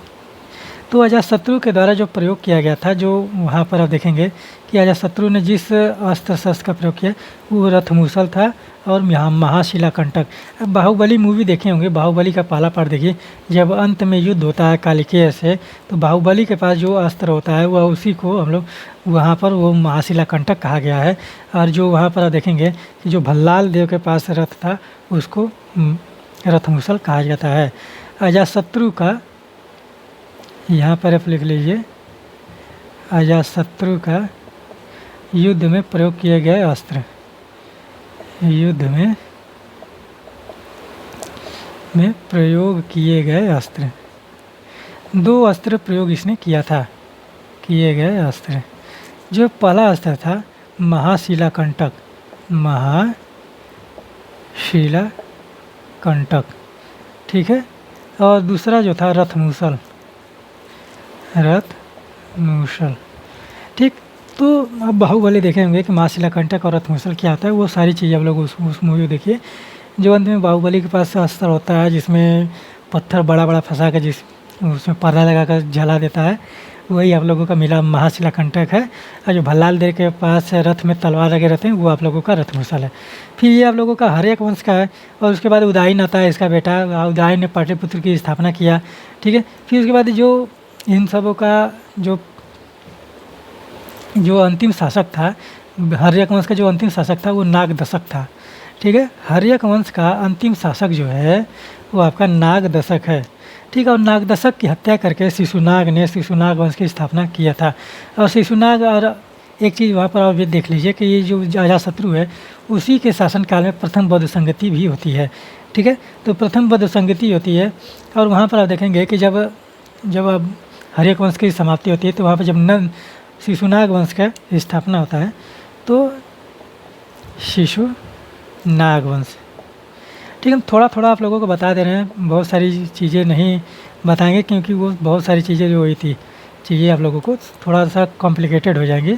Speaker 1: तो अजातशत्रु के द्वारा जो प्रयोग किया गया था, जो वहाँ पर आप देखेंगे कि अजातशत्रु ने जिस अस्त्र शस्त्र का प्रयोग किया वो रथमूसल था और महाशिला कंटक। अब बाहुबली मूवी देखे होंगे, बाहुबली का पहला पार्ट देखिए, जब अंत में युद्ध होता है कालिकेय से, तो बाहुबली के पास जो अस्त्र होता है वह उसी को हम लोग वहाँ पर वो महाशिला कंटक कहा गया है। और जो वहाँ पर आप देखेंगे कि जो भल्लाल देव के पास रथ था उसको रथमूसल कहा जाता है। अजातशत्रु का यहाँ पर आप लिख लीजिए, अजातशत्रु का युद्ध में प्रयोग किए गए अस्त्र, युद्ध में प्रयोग किए गए अस्त्र, 2 अस्त्र प्रयोग इसने किया था, किए गए अस्त्र। जो पहला अस्त्र था महाशिला कंटक, महाशिला कंटक, ठीक है। और दूसरा जो था रथमूसल, ठीक। तो अब बाहुबली देखे होंगे कि महाशिला कंटक और रथमूसल क्या होता है, वो सारी चीज़ें आप लोग उस मूवी देखिए। जो अंत में बाहुबली के पास अस्त्र होता है जिसमें पत्थर बड़ा बड़ा फंसा कर उसमें पर्दा लगाकर जला देता है, वही आप लोगों का मिला महाशिलाकंटक है। और जो भल्लाल देव के पास रथ में तलवार लगे रहते हैं वो आप लोगों का रथमूसल है। फिर ये आप लोगों का हर्यक वंश का है। और उसके बाद उदयन आता है, इसका बेटा उदयन ने पाटलिपुत्र की स्थापना किया, ठीक है। फिर उसके बाद जो इन सबों का जो अंतिम शासक था, हर्यक वंश का जो अंतिम शासक था वो नागदशक था, ठीक है। हर्यक वंश का अंतिम शासक जो है वो आपका नागदशक है, ठीक है। और नागदशक की हत्या करके शिशुनाग ने शिशुनाग वंश की स्थापना किया था। और शिशुनाग, और एक चीज़ वहाँ पर और भी देख लीजिए कि ये जो अजातशत्रु है उसी के शासनकाल में प्रथम बौद्ध संगति भी होती है, ठीक है। तो प्रथम बौद्ध संगति होती है और वहाँ पर आप देखेंगे कि जब अब हर्यक वंश की समाप्ति होती है तो वहाँ पर जब शिशुनाग वंश का स्थापना होता है तो शिशुनाग वंश, ठीक है। हम थोड़ा थोड़ा आप लोगों को बता दे रहे हैं, बहुत सारी चीज़ें नहीं बताएंगे क्योंकि वो बहुत सारी चीज़ें जो हुई थी चीज़ें आप लोगों को थोड़ा सा कॉम्प्लिकेटेड हो जाएंगी,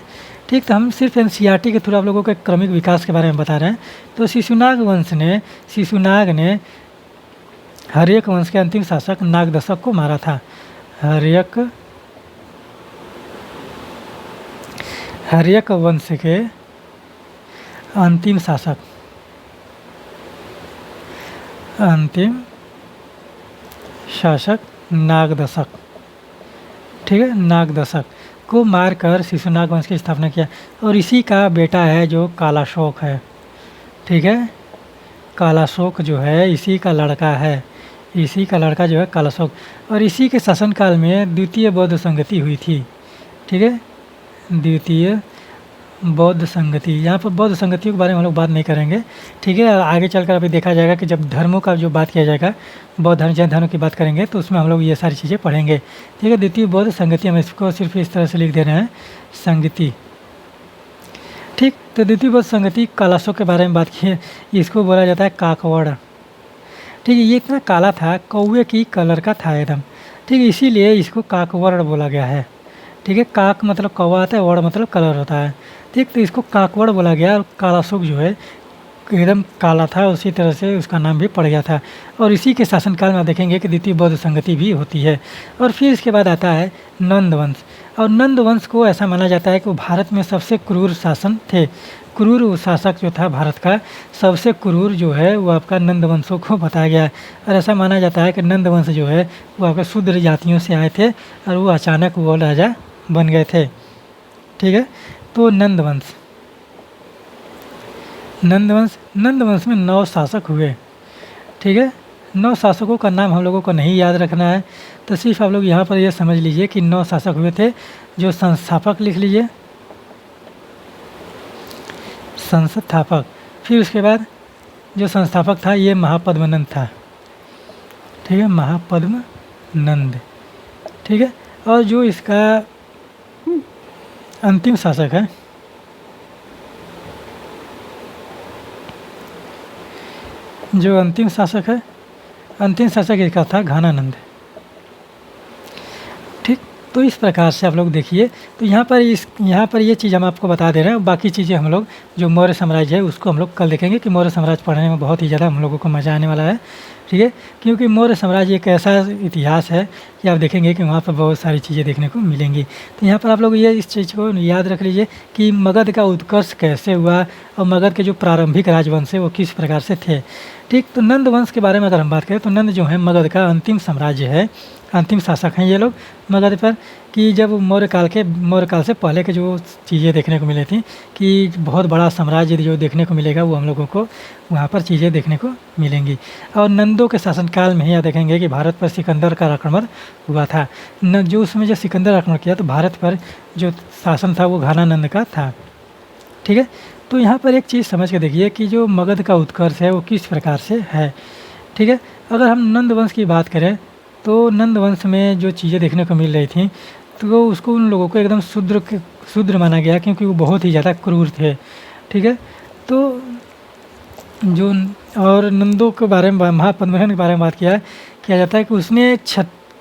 Speaker 1: ठीक। तो हम सिर्फ एनसीईआरटी के थ्रू आप लोगों के क्रमिक विकास के बारे में बता रहे हैं। तो शिशुनाग ने हर्यक वंश के अंतिम शासक नागदशक को मारा था। हर्यक वंश के अंतिम शासक नागदशक, ठीक है, नागदशक को मारकर शिशुनाग वंश की स्थापना किया। और इसी का बेटा है जो कालाशोक है, ठीक है। कालाशोक जो है इसी का लड़का है, इसी का लड़का जो है कालाशोक। और इसी के शासनकाल में द्वितीय बौद्ध संगति हुई थी, ठीक है। द्वितीय बौद्ध संगति, यहाँ पर बौद्ध संगतियों के बारे में हम लोग बात नहीं करेंगे, ठीक है। आगे चलकर अभी देखा जाएगा कि जब धर्मों का जो बात किया जाएगा, बौद्ध धर्म जैन धर्म की बात करेंगे तो उसमें हम लोग ये सारी चीज़ें पढ़ेंगे, ठीक है। द्वितीय बौद्ध संगति, हम इसको सिर्फ इस तरह से लिख दे रहे हैं, संगति, ठीक। तो द्वितीय बौद्ध संगति कालाशोक के बारे में बात की है, इसको बोला जाता है काकवड़, ठीक है। ये इतना काला था, कौवे की कलर का था एकदम, ठीक है, इसीलिए इसको काकवड़ बोला गया है, ठीक है। काक मतलब कौवा आता है, वड़ मतलब कलर होता है, ठीक। तो इसको काकवड़ बोला गया। और कालाशोक जो है एकदम काला था, उसी तरह से उसका नाम भी पड़ गया था। और इसी के शासनकाल में देखेंगे कि द्वितीय बौद्ध संगति भी होती है। और फिर इसके बाद आता है नंद वंश। और नंद वंश को ऐसा माना जाता है कि वो भारत में सबसे क्रूर शासन थे, क्रूर शासक जो था भारत का, सबसे क्रूर जो है वो आपका नंद वंशों को बताया गया है। और ऐसा माना जाता है कि नंद वंश जो है वो आपके शूद्र जातियों से आए थे और वो अचानक वो राजा बन गए थे, ठीक है। तो नंद वंश में 9 शासक हुए, ठीक है। 9 शासकों का नाम हम लोगों को नहीं याद रखना है, तो सिर्फ आप लोग यहाँ पर ये समझ लीजिए कि 9 शासक हुए थे। जो संस्थापक लिख लीजिए, संस्थापक। फिर उसके बाद जो संस्थापक था ये महापद्मनंद था, ठीक है, महापद्मनंद, ठीक है। और जो इसका अंतिम शासक है, जो अंतिम शासक इसका था घनानंद, ठीक। तो इस प्रकार से आप लोग देखिए, तो यहाँ पर ये चीज़ हम आपको बता दे रहे हैं। बाकी चीज़ें हम लोग जो मौर्य साम्राज्य है उसको हम लोग कल देखेंगे कि मौर्य साम्राज्य पढ़ने में बहुत ही ज़्यादा हम लोगों को मज़ा आने वाला है, ठीक है। क्योंकि मौर्य साम्राज्य एक ऐसा इतिहास है कि आप देखेंगे कि वहाँ पर बहुत सारी चीज़ें देखने को मिलेंगी। तो यहाँ पर आप लोग ये इस चीज़ को याद रख लीजिए कि मगध का उत्कर्ष कैसे हुआ और मगध के जो प्रारंभिक राजवंश है वो किस प्रकार से थे, ठीक। तो नंद वंश के बारे में अगर हम बात करें तो नंद जो है मगध का अंतिम साम्राज्य है, अंतिम शासक हैं ये लोग मगध पर। कि जब मौर्य काल से पहले के जो चीज़ें देखने को मिली थी कि बहुत बड़ा साम्राज्य जो देखने को मिलेगा वो हम लोगों को वहाँ पर चीज़ें देखने को मिलेंगी। और नंदों के शासनकाल में ही आप देखेंगे कि भारत पर सिकंदर का आक्रमण हुआ था। जो उसमें जब सिकंदर आक्रमण किया तो भारत पर जो शासन था वो घनानंद का था, ठीक है। तो यहाँ पर एक चीज़ समझ के देखिए कि जो मगध का उत्कर्ष है वो किस प्रकार से है, ठीक है। अगर हम नंद वंश की बात करें तो नंद वंश में जो चीज़ें देखने को मिल रही थी तो उसको उन लोगों को एकदम शूद्र माना गया क्योंकि वो बहुत ही ज़्यादा क्रूर थे, ठीक है। तो जो और नंदों के बारे में, महापद्मनंद के बारे में बात किया जाता है कि उसने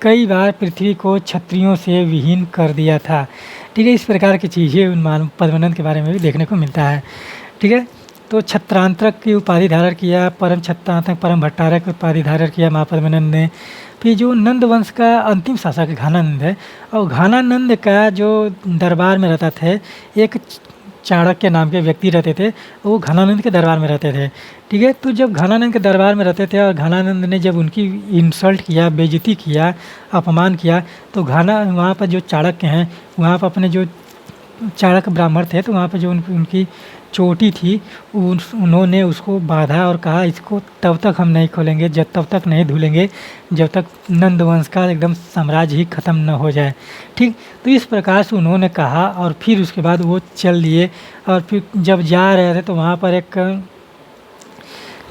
Speaker 1: कई बार पृथ्वी को क्षत्रियों से विहीन कर दिया था, ठीक है। इस प्रकार की चीज़ें उन पद्मनंद के बारे में भी देखने को मिलता है, ठीक है। तो छत्रांतक की उपाधि धारण किया, परम छत्रांतक परम भट्टारक की उपाधि धारण किया महापद्मानंद ने। फिर जो नंद वंश का अंतिम शासक घानानंद है, और घानानंद का जो दरबार में रहता थे एक चाणक्य नाम के व्यक्ति रहते थे, वो घानानंद के दरबार में रहते थे। ठीक है, तो जब घानानंद के दरबार में रहते थे और घानानंद ने जब उनकी इंसल्ट किया, बेइज्जती किया, अपमान किया, तो वहाँ पर जो चाणक्य हैं, वहाँ पर अपने जो चाणक्य ब्राह्मण थे, तो वहाँ पे जो उनकी चोटी थी, उन्होंने उसको बांधा और कहा इसको तब तक हम नहीं खोलेंगे, जब तब तक नहीं धुलेंगे जब तक नंद वंश का एकदम साम्राज्य ही ख़त्म न हो जाए। ठीक, तो इस प्रकार से उन्होंने कहा और फिर उसके बाद वो चल दिए। और फिर जब जा रहे थे तो वहाँ पर एक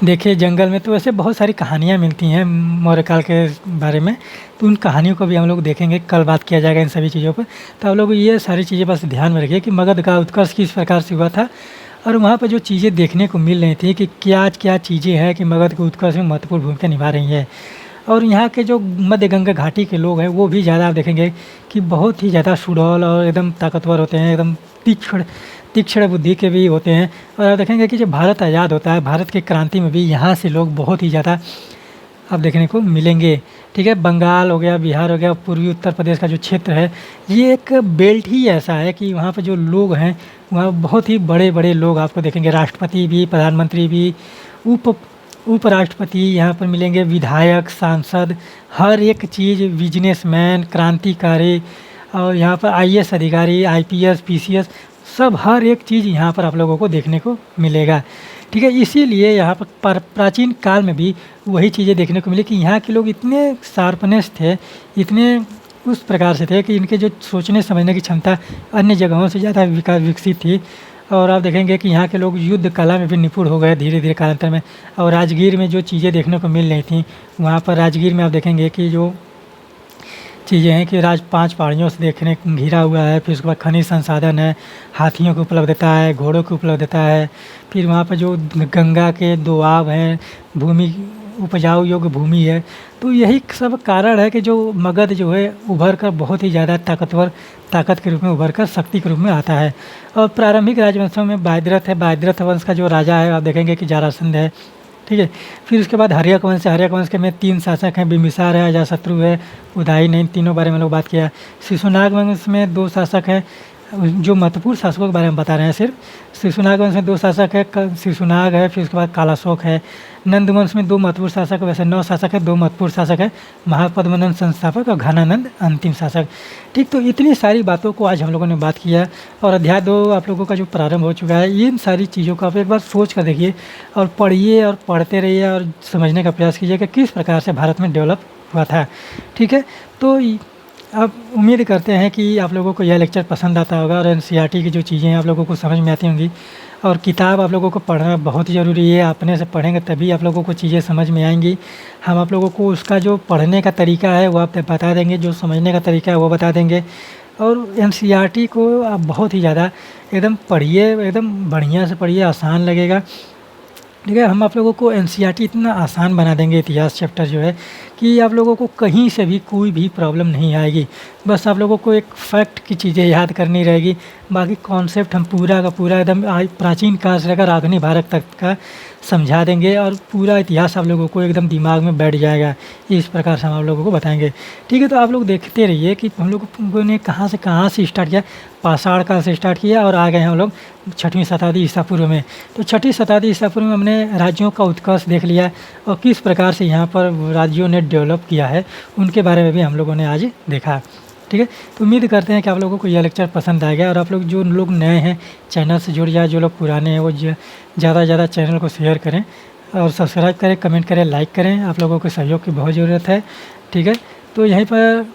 Speaker 1: देखिए जंगल में, तो ऐसे बहुत सारी कहानियाँ मिलती हैं मौर्य काल के बारे में, तो उन कहानियों को भी हम लोग देखेंगे, कल बात किया जाएगा इन सभी चीज़ों पर। तो आप लोग ये सारी चीज़ें बस ध्यान में रखिए कि मगध का उत्कर्ष किस प्रकार से हुआ था, और वहाँ पर जो चीज़ें देखने को मिल रही थी कि क्या क्या चीज़ें हैं कि मगध के उत्कर्ष में महत्वपूर्ण भूमिका निभा रही हैं। और यहाँ के जो मध्य गंगा घाटी के लोग हैं वो भी ज़्यादा आप देखेंगे कि बहुत ही ज़्यादा सुडौल और एकदम ताकतवर होते हैं, एकदम तीक्ष्ण बुद्धि के भी होते हैं। और आप देखेंगे कि जब भारत आज़ाद होता है, भारत की क्रांति में भी यहाँ से लोग बहुत ही ज़्यादा आप देखने को मिलेंगे। ठीक है, बंगाल हो गया, बिहार हो गया, पूर्वी उत्तर प्रदेश का जो क्षेत्र है, ये एक बेल्ट ही ऐसा है कि वहाँ पर जो लोग हैं वहाँ बहुत ही बड़े बड़े लोग आपको देखेंगे, राष्ट्रपति भी, प्रधानमंत्री भी, उपराष्ट्रपति यहाँ पर मिलेंगे, विधायक, सांसद, हर एक चीज़, बिजनेसमैन, क्रांतिकारी, और यहाँ पर आईएएस अधिकारी, आईपीएस, पीसीएस, सब हर एक चीज़ यहाँ पर आप लोगों को देखने को मिलेगा। ठीक है, इसीलिए यहाँ पर प्राचीन काल में भी वही चीज़ें देखने को मिली कि यहाँ के लोग इतने शार्पनेस थे, इतने उस प्रकार से थे कि इनके जो सोचने समझने की क्षमता अन्य जगहों से ज़्यादा विकसित थी। और आप देखेंगे कि यहाँ के लोग युद्ध कला में भी निपुण हो गए धीरे धीरे कालांतर में। और राजगीर में जो चीज़ें देखने को मिल रही थी, वहाँ पर राजगीर में आप देखेंगे कि जो चीज़ें हैं कि 5 पहाड़ियों से देखने घिरा हुआ है, फिर उसके बाद खनिज संसाधन है, हाथियों की उपलब्धता है, घोड़ों की उपलब्धता है, फिर वहाँ पर जो गंगा के दोआब हैं, भूमि उपजाऊ योग्य भूमि है। तो यही सब कारण है कि जो मगध जो है उभर कर बहुत ही ज़्यादा ताकत के रूप में उभर कर शक्ति के रूप में आता है। और प्रारंभिक राजवंशों में बायद्रथ है, बायद्रथ वंश का जो राजा है आप देखेंगे कि जरासंध है। ठीक है, फिर उसके बाद हर्यक वंश है, हर्यक वंश के में 3 शासक हैं, बिम्बिसार है, अजातशत्रु है, उदयन, इन तीनों बारे में लोग बात किया। शिशुनाग वंश में 2 शासक हैं, जो महत्वपूर्ण शासकों के बारे में बता रहे हैं सिर्फ। शिशुनाग वंश में 2 शासक है, शिशुनाग है, फिर उसके बाद कालाशोक है। नंद वंश में 2 महत्वपूर्ण शासक है, वैसे 9 शासक है, 2 महत्वपूर्ण शासक है, महापद्मनंद संस्थापक और घानानंद अंतिम शासक। ठीक, तो इतनी सारी बातों को आज हम लोगों ने बात किया, और अध्याय 2 आप लोगों का जो प्रारंभ हो चुका है, इन सारी चीज़ों को आप एक बार सोच कर देखिए और पढ़िए और पढ़ते रहिए और समझने का प्रयास कीजिए कि किस प्रकार से भारत में डेवलप हुआ था। ठीक है, तो अब उम्मीद करते हैं कि आप लोगों को यह लेक्चर पसंद आता होगा और एनसीईआरटी की जो चीज़ें हैं आप लोगों को समझ में आती होंगी। और किताब आप लोगों को पढ़ना बहुत ज़रूरी है, अपने से पढ़ेंगे तभी आप लोगों को चीज़ें समझ में आएंगी। हम आप लोगों को उसका जो पढ़ने का तरीका है वो आप बता देंगे, जो समझने का तरीका है वो बता देंगे। और एनसीईआरटी को आप बहुत ही ज़्यादा एकदम पढ़िए, एकदम बढ़िया से पढ़िए, आसान लगेगा। ठीक है, हम आप लोगों को एनसीईआरटी इतना आसान बना देंगे, इतिहास चैप्टर जो है, कि आप लोगों को कहीं से भी कोई भी प्रॉब्लम नहीं आएगी। बस आप लोगों को एक फैक्ट की चीज़ें याद करनी रहेगी, बाकी कॉन्सेप्ट हम पूरा का पूरा एकदम प्राचीन काल से लेकर आधुनिक भारत तक का समझा देंगे, और पूरा इतिहास आप लोगों को एकदम दिमाग में बैठ जाएगा। इस प्रकार से हम आप लोगों को बताएंगे। ठीक है, तो आप लोग देखते रहिए कि हम लोगों ने कहाँ से स्टार्ट किया, पाषाण काल से स्टार्ट किया और आ गए हैं हम लोग 6वीं शताब्दी ईसा पूर्व में। तो 6वीं शताब्दी ईसा पूर्व में हमने राज्यों का उत्कर्ष देख लिया और किस प्रकार से यहाँ पर राज्यों ने डेवलप किया है, उनके बारे में भी हम लोगों ने आज देखा। ठीक है, तो उम्मीद करते हैं कि आप लोगों को यह लेक्चर पसंद आएगा। और आप लोग जो लोग नए हैं चैनल से जुड़ जाए, जो लोग पुराने हैं वो ज़्यादा से ज़्यादा चैनल को शेयर करें और सब्सक्राइब करें, कमेंट करें, लाइक करें। आप लोगों के सहयोग की बहुत ज़रूरत है। ठीक है, तो यहीं पर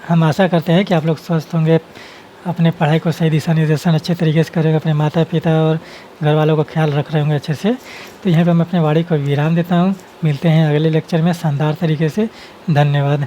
Speaker 1: हम आशा करते हैं कि आप लोग स्वस्थ होंगे, अपने पढ़ाई को सही दिशा निर्देशन अच्छे तरीके से करेंगे, अपने माता पिता और घर वालों का ख्याल रख रहे होंगे अच्छे से। तो यहीं पर मैं अपने वाणी को विराम देता हूँ। मिलते हैं अगले लेक्चर में शानदार तरीके से। धन्यवाद।